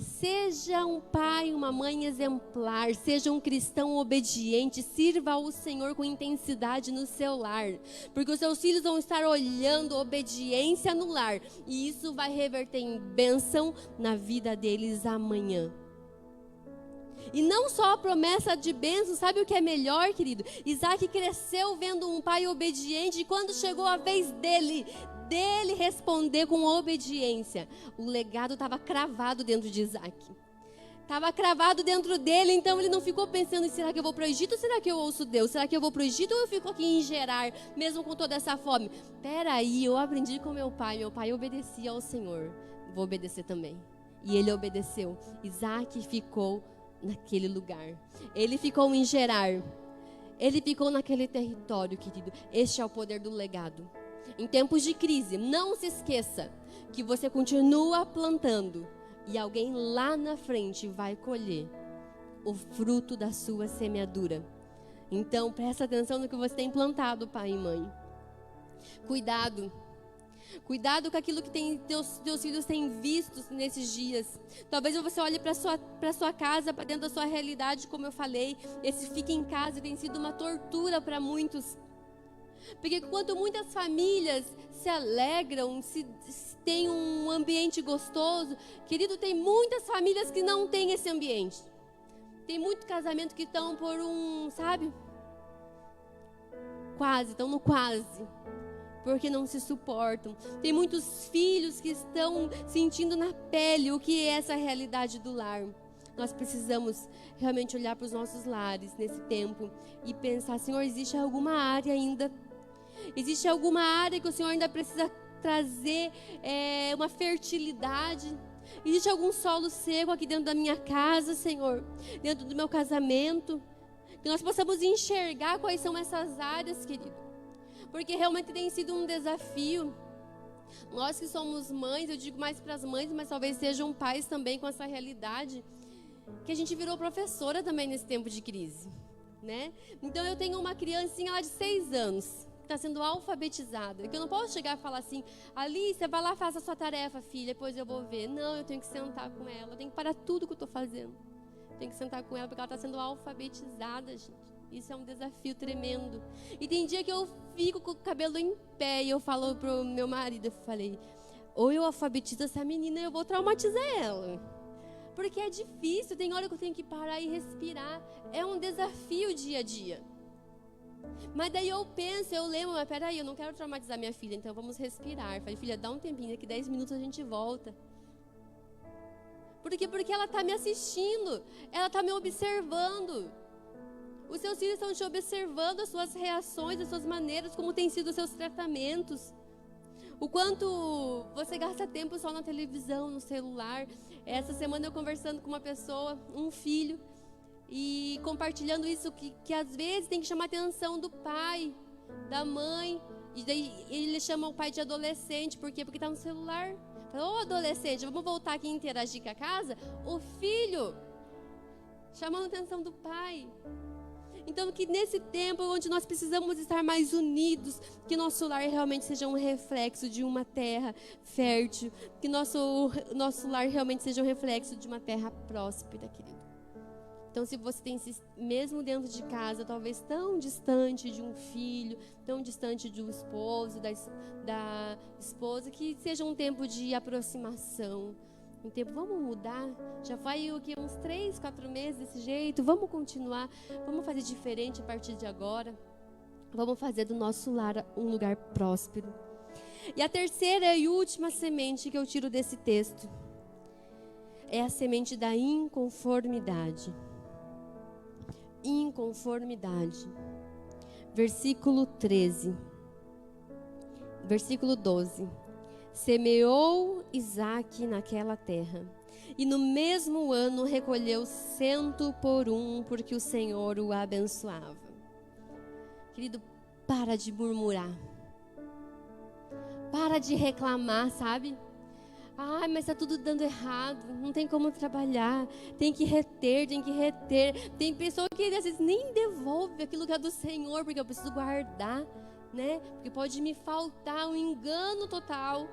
Seja um pai, uma mãe exemplar, seja um cristão obediente, sirva ao Senhor com intensidade no seu lar, porque os seus filhos vão estar olhando obediência no lar, e isso vai reverter em bênção na vida deles amanhã. E não só a promessa de bênção, sabe o que é melhor, querido? Isaac cresceu vendo um pai obediente, e quando chegou a vez dele responder com obediência, o legado estava cravado dentro de Isaac. Estava cravado dentro dele, então ele não ficou pensando: será que eu vou para o Egito ou será que eu ouço Deus? Será que eu vou para o Egito ou eu fico aqui em Gerar, mesmo com toda essa fome? Peraí, eu aprendi com meu pai obedecia ao Senhor, vou obedecer também. E ele obedeceu. Isaac ficou naquele lugar. Ele ficou em Gerar. Ele ficou naquele território, querido. Este é o poder do legado. Em tempos de crise, não se esqueça que você continua plantando e alguém lá na frente vai colher o fruto da sua semeadura. Então, presta atenção no que você tem plantado, pai e mãe. Cuidado. Cuidado com aquilo que teus filhos têm visto nesses dias. Talvez você olhe para sua casa, para dentro da sua realidade, como eu falei. Esse fica em casa tem sido uma tortura para muitos. Porque enquanto muitas famílias se alegram, se tem um ambiente gostoso, querido, tem muitas famílias que não têm esse ambiente. Tem muito casamento que estão por sabe? Estão no quase. Porque não se suportam. Tem muitos filhos que estão sentindo na pele o que é essa realidade do lar. Nós precisamos realmente olhar para os nossos lares nesse tempo e pensar, Senhor, existe alguma área ainda? Existe alguma área que o Senhor ainda precisa trazer uma fertilidade? Existe algum solo seco aqui dentro da minha casa, Senhor? Dentro do meu casamento? Que nós possamos enxergar quais são essas áreas, querido. Porque realmente tem sido um desafio. Nós que somos mães, eu digo mais para as mães, mas talvez sejam pais também com essa realidade, que a gente virou professora também nesse tempo de crise, né? Então eu tenho uma criancinha lá de 6 anos, que está sendo alfabetizada, que eu não posso chegar e falar assim, Alice, vai lá, faça a sua tarefa, filha, depois eu vou ver. Não, eu tenho que sentar com ela, eu tenho que parar tudo que eu estou fazendo. Tenho que sentar com ela, porque ela está sendo alfabetizada, gente. Isso é um desafio tremendo. E tem dia que eu fico com o cabelo em pé e eu falo pro meu marido, eu falei, ou eu alfabetizo essa menina, eu vou traumatizar ela. Porque é difícil, tem hora que eu tenho que parar e respirar. É um desafio dia a dia. Mas daí eu penso, eu lembro, mas peraí, eu não quero traumatizar minha filha, então vamos respirar. Eu falei, filha, dá um tempinho, daqui 10 minutos a gente volta. Por quê? Porque ela está me assistindo, ela está me observando. Os seus filhos estão te observando, as suas reações, as suas maneiras, como têm sido os seus tratamentos. O quanto você gasta tempo só na televisão, no celular. Essa semana eu conversando com uma pessoa, um filho, e compartilhando isso, que às vezes tem que chamar a atenção do pai, da mãe. E daí ele chama o pai de adolescente, por quê? Porque está no celular. Ô adolescente, vamos voltar aqui e interagir com a casa? O filho, chamando a atenção do pai. Então, que nesse tempo onde nós precisamos estar mais unidos, que nosso lar realmente seja um reflexo de uma terra fértil, que nosso lar realmente seja um reflexo de uma terra próspera, querido. Então, se você tem, mesmo dentro de casa, talvez tão distante de um filho, tão distante de um esposo, da esposa, que seja um tempo de aproximação. Um tempo, vamos mudar, já vai uns 3, 4 meses desse jeito, vamos continuar, vamos fazer diferente a partir de agora, vamos fazer do nosso lar um lugar próspero. E a terceira e última semente que eu tiro desse texto é a semente da inconformidade. Inconformidade. Versículo 13. Versículo 12. Semeou Isaque naquela terra, e no mesmo ano recolheu 100 por 1, porque o Senhor o abençoava. Querido, para de murmurar. Para de reclamar, sabe? Ai, mas está tudo dando errado, não tem como trabalhar, tem que reter. Tem pessoa que às vezes nem devolve aquilo que é do Senhor, porque eu preciso guardar, né? Porque pode me faltar um engano total.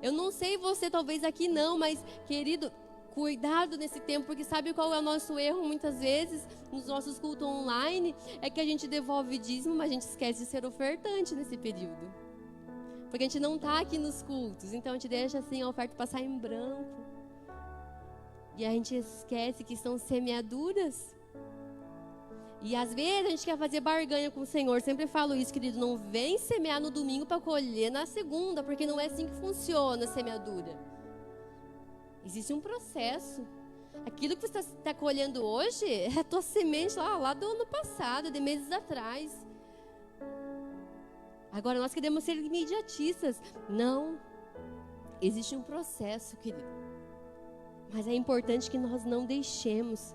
Eu não sei você, talvez aqui não, mas, querido, cuidado nesse tempo, porque sabe qual é o nosso erro muitas vezes nos nossos cultos online? É que a gente devolve dízimo, mas a gente esquece de ser ofertante nesse período. Porque a gente não está aqui nos cultos, então a gente deixa assim a oferta passar em branco. E a gente esquece que são semeaduras. E às vezes a gente quer fazer barganha com o Senhor. Sempre falo isso, querido. Não vem semear no domingo para colher na segunda, porque não é assim que funciona a semeadura. Existe um processo. Aquilo que você está colhendo hoje é a tua semente lá do ano passado, de meses atrás. Agora nós queremos ser imediatistas. Não. Existe um processo, querido. Mas é importante que nós não deixemos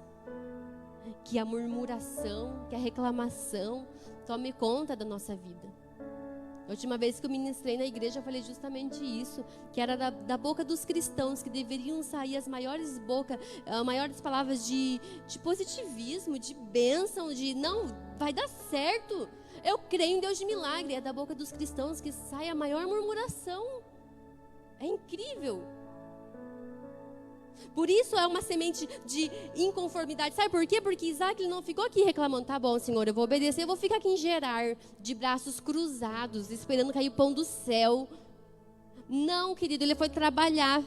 que a murmuração, que a reclamação tome conta da nossa vida. A última vez que eu ministrei na igreja, eu falei justamente isso, que era da boca dos cristãos, que deveriam sair as maiores palavras de positivismo, de bênção, de não, vai dar certo. Eu creio em Deus de milagre. É da boca dos cristãos que sai a maior murmuração. É incrível. Por isso é uma semente de inconformidade. Sabe por quê? Porque Isaac ele não ficou aqui reclamando. Tá bom, Senhor, eu vou obedecer. Eu vou ficar aqui em Gerar, de braços cruzados, esperando cair o pão do céu. Não, querido, ele foi trabalhar.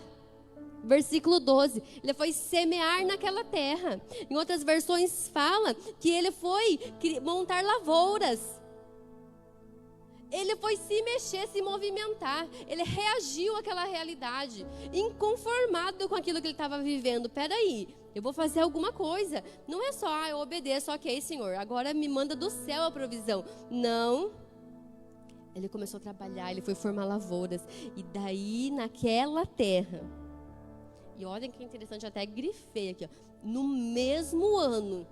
Versículo 12. Ele foi semear naquela terra. Em outras versões fala que ele foi montar lavouras. Ele foi se mexer, se movimentar. Ele reagiu àquela realidade, inconformado com aquilo que ele estava vivendo. Peraí, eu vou fazer alguma coisa. Não é só, eu obedeço, ok, Senhor, agora me manda do céu a provisão. Não. Ele começou a trabalhar, ele foi formar lavouras. E daí, naquela terra, e olha que interessante, eu até grifei aqui, ó, no mesmo ano,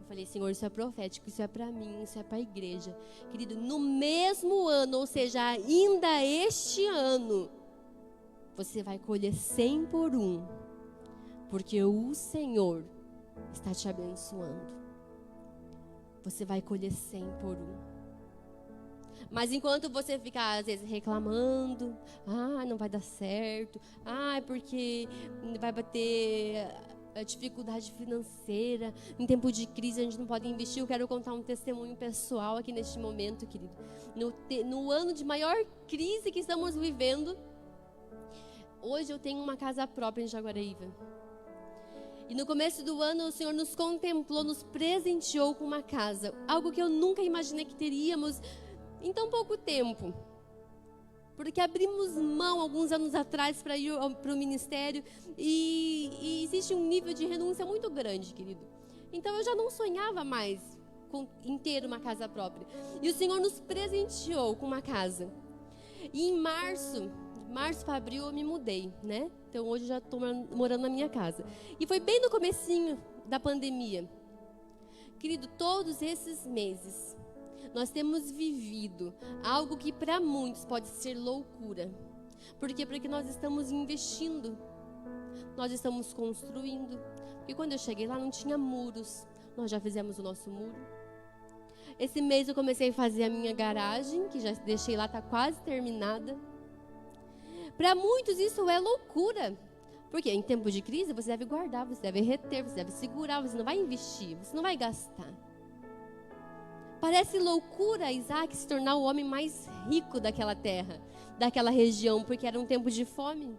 eu falei, Senhor, isso é profético, isso é para mim, isso é para a igreja. Querido, no mesmo ano, ou seja, ainda este ano, você vai colher 100 por 1, porque o Senhor está te abençoando. Você vai colher 100 por 1. Mas enquanto você fica, às vezes, reclamando, não vai dar certo, é porque vai bater dificuldade financeira, em tempo de crise a gente não pode investir. Eu quero contar um testemunho pessoal aqui neste momento, querido. No ano de maior crise que estamos vivendo, hoje eu tenho uma casa própria em Jaguaraíva. E no começo do ano o Senhor nos contemplou, nos presenteou com uma casa, algo que eu nunca imaginei que teríamos em tão pouco tempo. Porque abrimos mão alguns anos atrás para ir para o ministério e existe um nível de renúncia muito grande, querido. Então eu já não sonhava mais em ter uma casa própria. E o Senhor nos presenteou com uma casa. E em março para abril eu me mudei, né? Então hoje eu já estou morando na minha casa. E foi bem no comecinho da pandemia. Querido, todos esses meses nós temos vivido algo que para muitos pode ser loucura. Por quê? Porque nós estamos investindo, nós estamos construindo. Porque quando eu cheguei lá não tinha muros, nós já fizemos o nosso muro. Esse mês eu comecei a fazer a minha garagem, que já deixei lá, está quase terminada. Para muitos isso é loucura. Porque em tempo de crise você deve guardar, você deve reter, você deve segurar, você não vai investir, você não vai gastar. Parece loucura Isaac se tornar o homem mais rico daquela terra, daquela região, porque era um tempo de fome.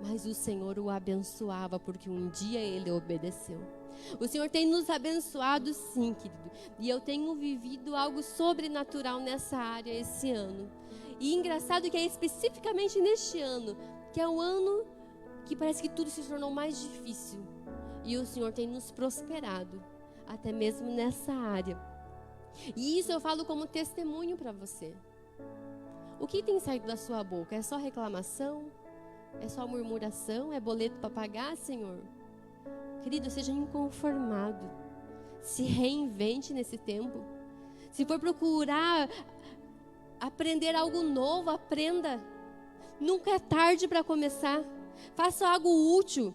Mas o Senhor o abençoava, porque um dia ele obedeceu. O Senhor tem nos abençoado sim, querido. E eu tenho vivido algo sobrenatural nessa área esse ano. E engraçado que é especificamente neste ano, que é um ano que parece que tudo se tornou mais difícil. E o Senhor tem nos prosperado, até mesmo nessa área. E isso eu falo como testemunho para você. O que tem saído da sua boca? É só reclamação? É só murmuração? É boleto para pagar, Senhor? Querido, seja inconformado. Se reinvente nesse tempo. Se for procurar aprender algo novo, aprenda. Nunca é tarde para começar. Faça algo útil.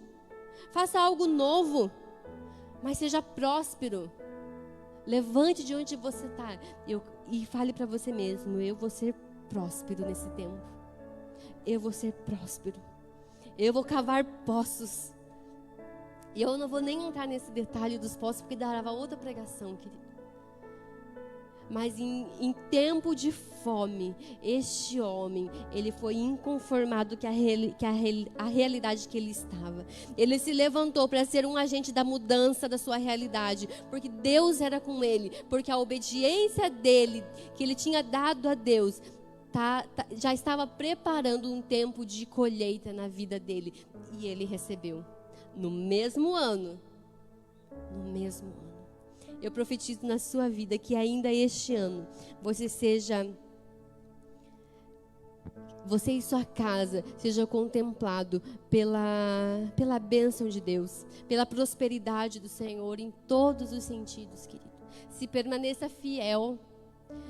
Faça algo novo. Mas seja próspero. Levante de onde você está e fale para você mesmo: eu vou ser próspero nesse tempo. Eu vou ser próspero. Eu vou cavar poços. E eu não vou nem entrar nesse detalhe dos poços, porque darava outra pregação, querido. Mas em tempo de fome, este homem, ele foi inconformado com a realidade que ele estava. Ele se levantou para ser um agente da mudança da sua realidade, porque Deus era com ele, porque a obediência dele, que ele tinha dado a Deus, já estava preparando um tempo de colheita na vida dele. E ele recebeu no mesmo ano. No mesmo ano. Eu profetizo na sua vida que ainda este ano você seja você e sua casa seja contemplado pela bênção de Deus, pela prosperidade do Senhor em todos os sentidos, querido. Se permaneça fiel,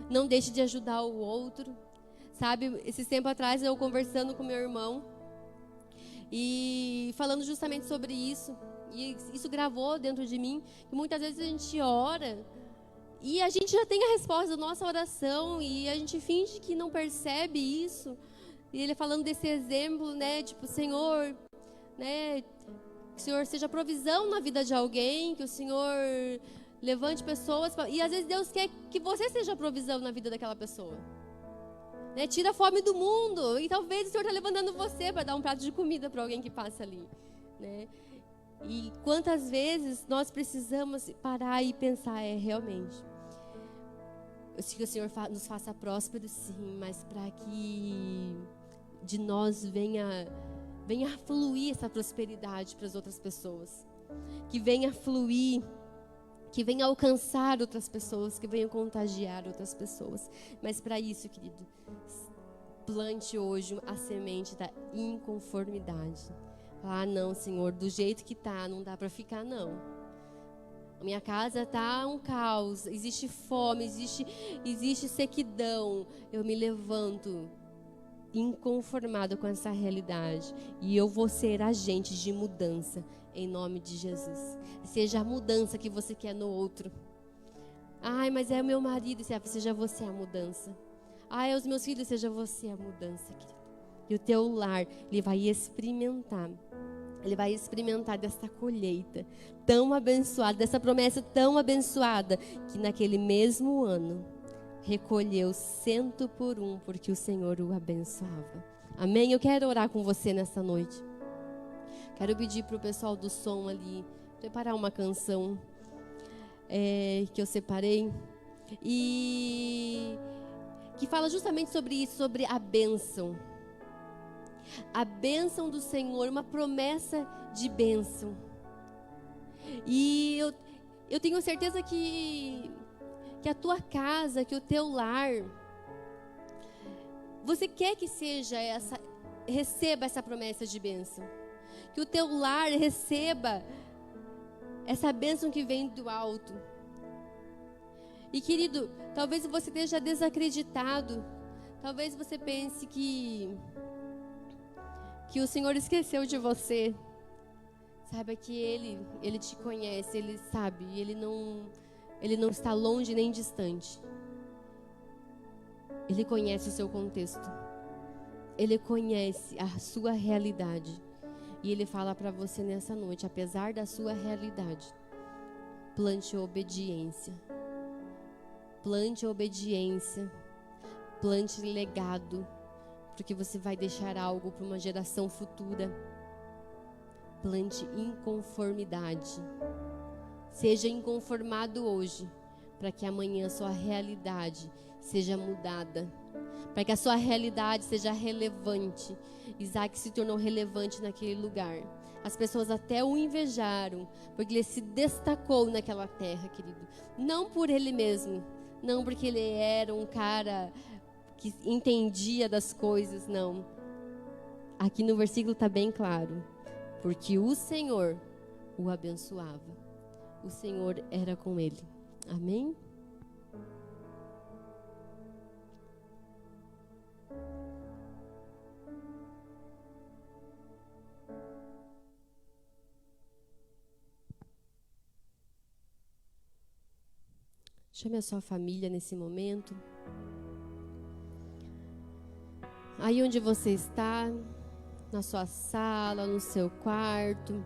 não deixe de ajudar o outro. Sabe, esses tempos atrás eu conversando com meu irmão e falando justamente sobre isso, e isso gravou dentro de mim, que muitas vezes a gente ora e a gente já tem a resposta da nossa oração e a gente finge que não percebe isso. E ele falando desse exemplo, né, tipo, Senhor, né, que o Senhor seja provisão na vida de alguém, que o Senhor levante pessoas, e às vezes Deus quer que você seja provisão na vida daquela pessoa. Né, tira a fome do mundo, e talvez o Senhor está levantando você para dar um prato de comida para alguém que passa ali, né? E quantas vezes nós precisamos parar e pensar, realmente, eu sei que o Senhor nos faça prósperos, sim, mas para que de nós venha fluir essa prosperidade para as outras pessoas, que venha fluir, que venha alcançar outras pessoas, que venha contagiar outras pessoas. Mas para isso, querido, plante hoje a semente da inconformidade. Ah, não, Senhor, do jeito que tá, não dá para ficar, não. A minha casa tá um caos, existe fome, existe sequidão. Eu me levanto inconformado com essa realidade e eu vou ser agente de mudança em nome de Jesus. Seja a mudança que você quer no outro. Ai, mas é o meu marido, seja você a mudança. Ai, é os meus filhos, seja você a mudança, querido. E o teu lar, ele vai experimentar dessa colheita tão abençoada, dessa promessa tão abençoada, que naquele mesmo ano recolheu 100 por 1, porque o Senhor o abençoava. Amém? Eu quero orar com você nessa noite. Quero pedir para o pessoal do som ali preparar uma canção que eu separei e que fala justamente sobre isso, sobre a bênção. A bênção do Senhor, uma promessa de bênção. E eu tenho certeza que a tua casa, que o teu lar, você quer que receba essa promessa de bênção. Que o teu lar receba essa bênção que vem do alto. E querido, talvez você esteja desacreditado. Talvez você pense que o Senhor esqueceu de você. Saiba que Ele te conhece, Ele sabe, Ele não está longe nem distante. Ele conhece o seu contexto. Ele conhece a sua realidade. E Ele fala para você nessa noite, apesar da sua realidade, plante obediência. Plante obediência. Plante legado. Porque você vai deixar algo para uma geração futura. Plante inconformidade. Seja inconformado hoje, para que amanhã a sua realidade seja mudada. Para que a sua realidade seja relevante. Isaac se tornou relevante naquele lugar. As pessoas até o invejaram, porque ele se destacou naquela terra, querido. Não por ele mesmo, não porque ele era um cara que entendia das coisas, não. Aqui no versículo está bem claro. Porque o Senhor o abençoava. O Senhor era com ele. Amém? Chame a sua família nesse momento. Aí onde você está, na sua sala, no seu quarto.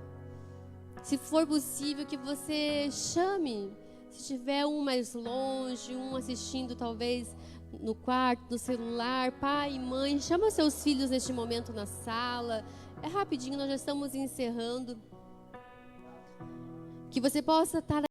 Se for possível que você chame, se tiver um mais longe, um assistindo talvez no quarto, no celular, pai e mãe, chama seus filhos neste momento na sala. É rapidinho, nós já estamos encerrando. Que você possa estar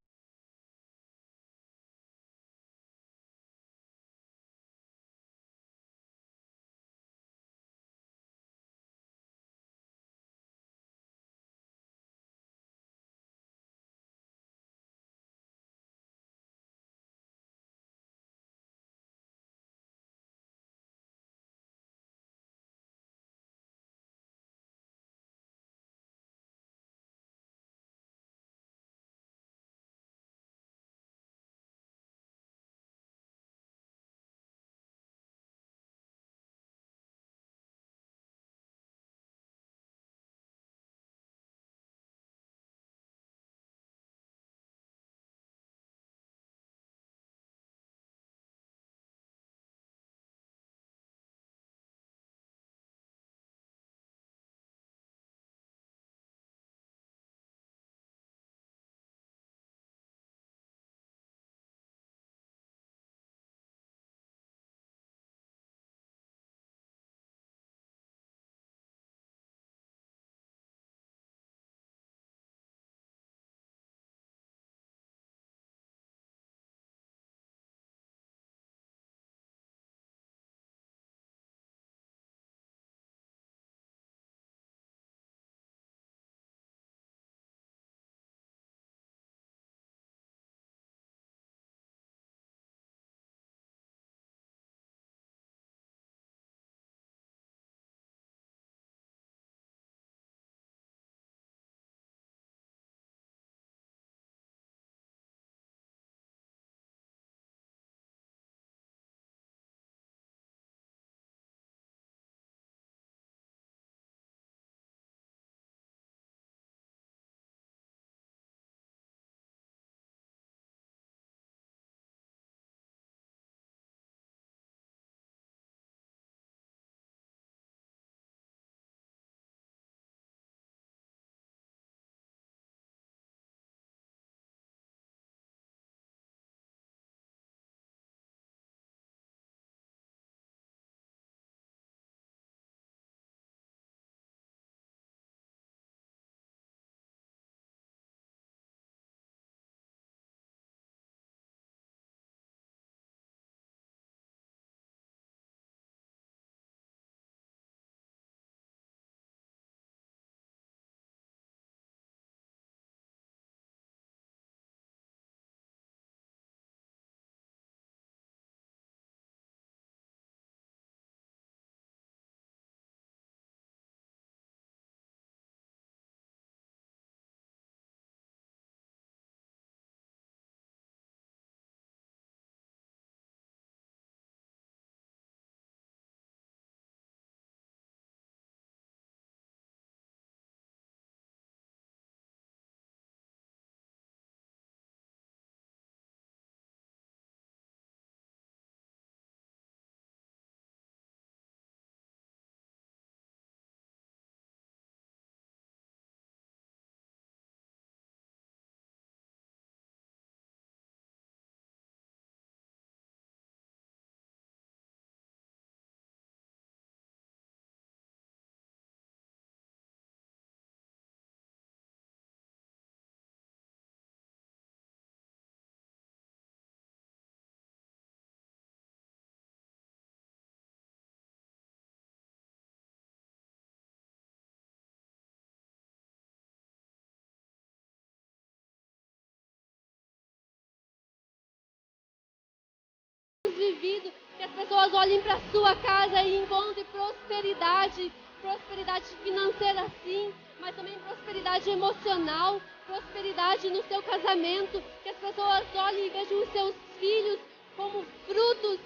vivido, que as pessoas olhem para a sua casa e encontrem prosperidade, prosperidade financeira sim, mas também prosperidade emocional, prosperidade no seu casamento, que as pessoas olhem e vejam os seus filhos como frutos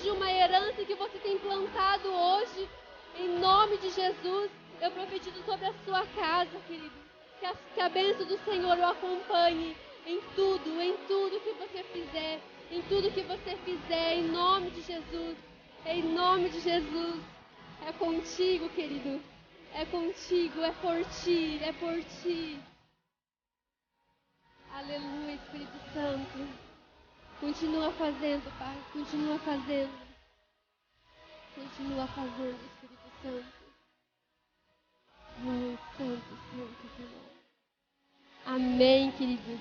de uma herança que você tem plantado hoje. Em nome de Jesus, eu profetizo sobre a sua casa, querido, que a bênção do Senhor o acompanhe em tudo que você fizer, em nome de Jesus, em nome de Jesus. É contigo, querido, é contigo, é por ti. Aleluia, Espírito Santo. Continua fazendo, Pai, continua fazendo, Espírito Santo. Oh, Santo, Senhor. Amém, querido.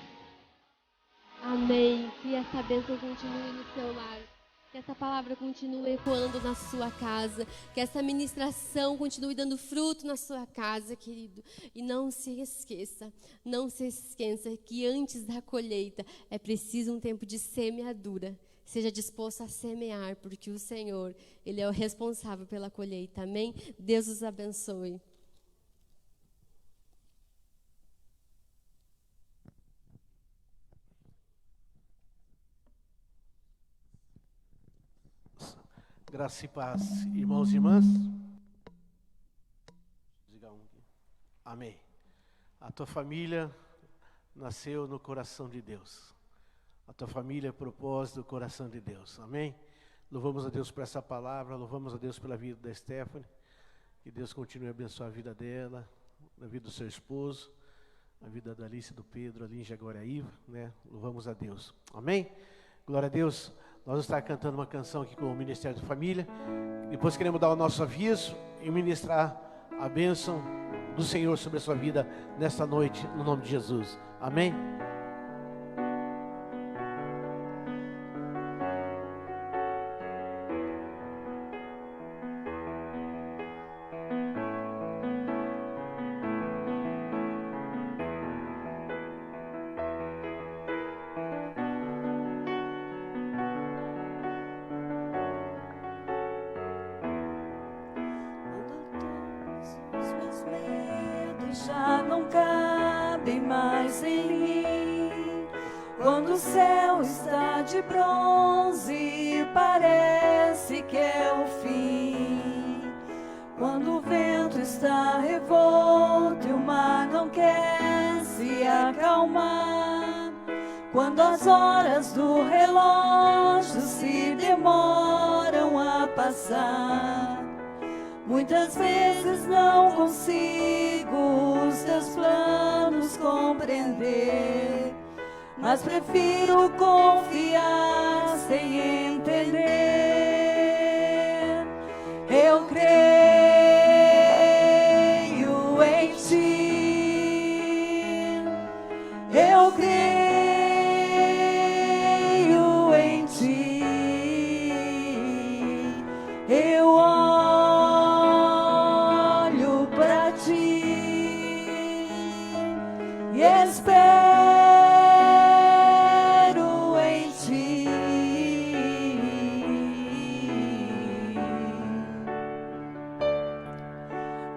Amém. Que essa bênção continue no seu lar. Que essa palavra continue ecoando na sua casa. Que essa ministração continue dando fruto na sua casa, querido. E não se esqueça que antes da colheita é preciso um tempo de semeadura. Seja disposto a semear, porque o Senhor, Ele é o responsável pela colheita. Amém? Deus os abençoe. Graça e paz, irmãos e irmãs. Amém. A tua família nasceu no coração de Deus. A tua família é propósito do coração de Deus. Amém? Louvamos a Deus por essa palavra, louvamos a Deus pela vida da Stephanie. Que Deus continue a abençoar a vida dela, a vida do seu esposo, a vida da Alice e do Pedro ali em Jaguaraíva, né? Louvamos a Deus. Amém? Glória a Deus. Nós vamos estar cantando uma canção aqui com o Ministério da Família. Depois queremos dar o nosso aviso e ministrar a bênção do Senhor sobre a sua vida nesta noite, no nome de Jesus. Amém? Já não cabem mais em mim. Quando o céu está de bronze, parece que é o fim. Quando o vento está revolto e o mar não quer se acalmar. Quando as horas do relógio se demoram a passar. Muitas vezes não consigo os teus planos compreender, mas prefiro confiar sem entender. Eu creio em ti, eu creio em ti, eu e espero em ti.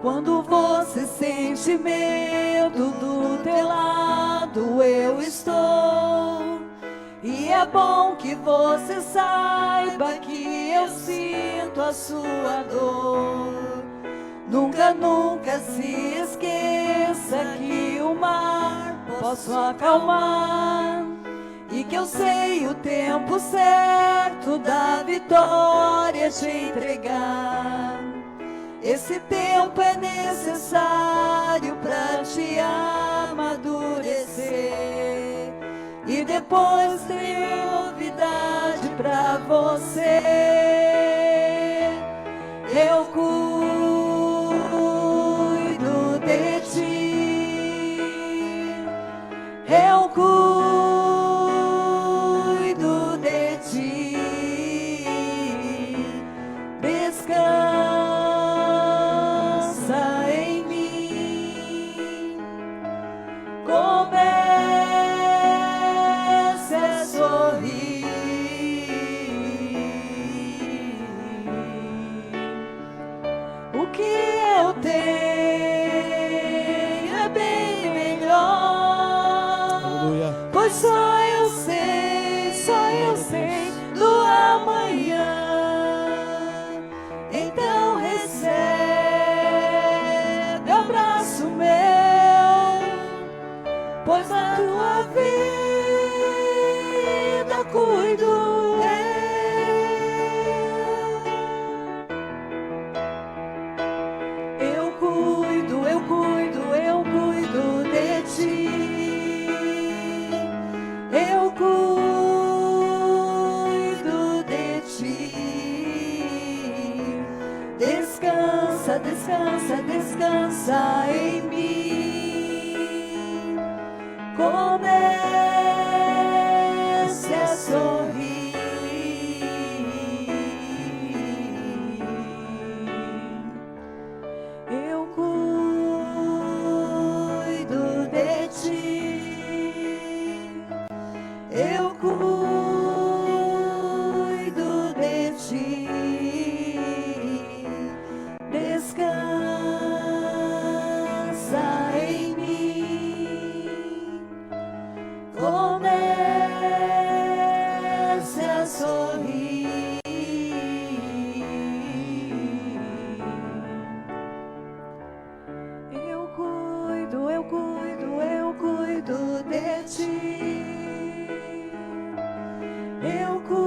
Quando você sente medo, do teu lado eu estou. E é bom que você saiba que eu sinto a sua dor. Nunca, nunca se esqueça que o mar posso acalmar e que eu sei o tempo certo da vitória te entregar. Esse tempo é necessário para te amadurecer e depois tem novidade para você. Eu cuido de ti, eu cuido de ti. Descansa em mim, comece a sorrir. só eu sei do amanhã. Então recebe o abraço meu, pois na tua vida cuido eu cuido de ti. Eu cuido de ti. Descansa, descansa, descansa em mim. Comece a sorrir. Eu cuido de ti. Eu cuido de ti. Descansa em mim. Comece a sorrir. Eu cuido de ti. Eu cuido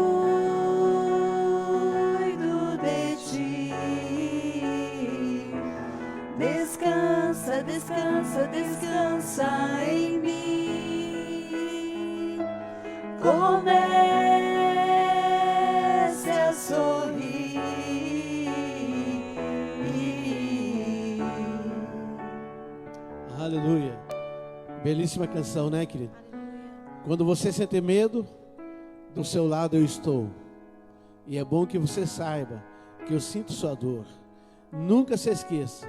de ti. Descansa, descansa, descansa em mim. Comece a sorrir. Aleluia. Belíssima canção, né, querido? Quando você sente medo, do seu lado eu estou. E é bom que você saiba que eu sinto sua dor. Nunca se esqueça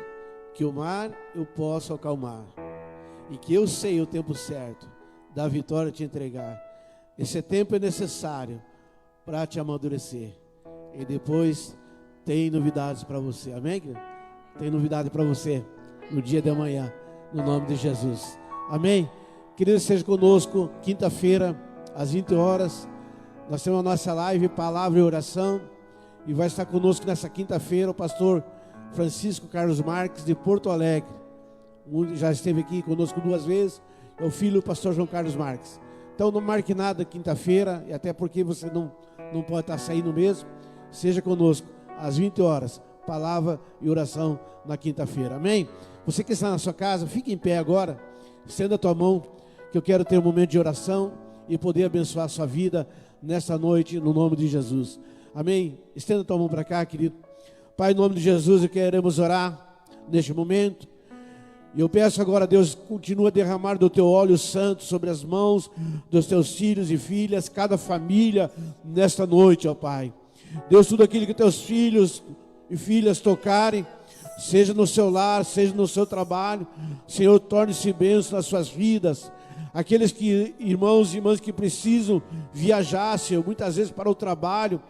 que o mar eu posso acalmar. E que eu sei o tempo certo da vitória te entregar. Esse tempo é necessário para te amadurecer. E depois tem novidades para você. Amém, querido? Tem novidade para você no dia de amanhã. No nome de Jesus. Amém? Querido, esteja conosco quinta-feira às 20 horas. Nós temos a nossa live Palavra e Oração. E vai estar conosco nessa quinta-feira o pastor Francisco Carlos Marques de Porto Alegre. Já esteve aqui conosco 2 vezes. É o filho do pastor João Carlos Marques. Então não marque nada quinta-feira. E até porque você não pode estar saindo mesmo. Seja conosco às 20 horas. Palavra e Oração na quinta-feira. Amém? Você que está na sua casa, fique em pé agora. Estenda a tua mão, que eu quero ter um momento de oração e poder abençoar a sua vida nesta noite, no nome de Jesus. Amém? Estenda a tua mão para cá, querido. Pai, em nome de Jesus, queremos orar neste momento. E eu peço agora, Deus, continua a derramar do teu óleo santo sobre as mãos dos teus filhos e filhas, cada família, nesta noite, ó Pai. Deus, tudo aquilo que teus filhos e filhas tocarem, seja no seu lar, seja no seu trabalho, Senhor, torne-se bênção nas suas vidas. Aqueles irmãos e irmãs que precisam viajar, Senhor, muitas vezes para o trabalho,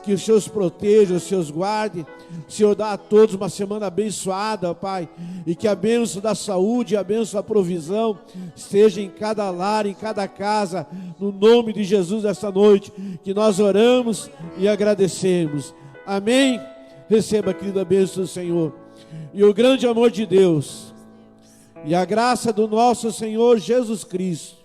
que os Seus protejam, os Seus guardem. Senhor, dá a todos uma semana abençoada, Pai, e que a bênção da saúde, a bênção da provisão esteja em cada lar, em cada casa, no nome de Jesus, esta noite, que nós oramos e agradecemos. Amém? Receba, querida, a bênção do Senhor. E o grande amor de Deus, e a graça do nosso Senhor Jesus Cristo,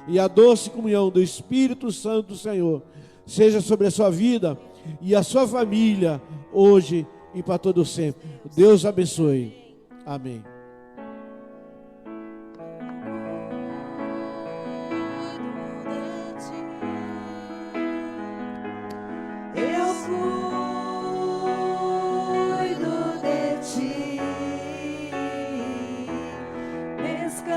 e a doce comunhão do Espírito Santo do Senhor, seja sobre a sua vida e a sua família, hoje e para todo sempre. Deus abençoe. Amém. Descansa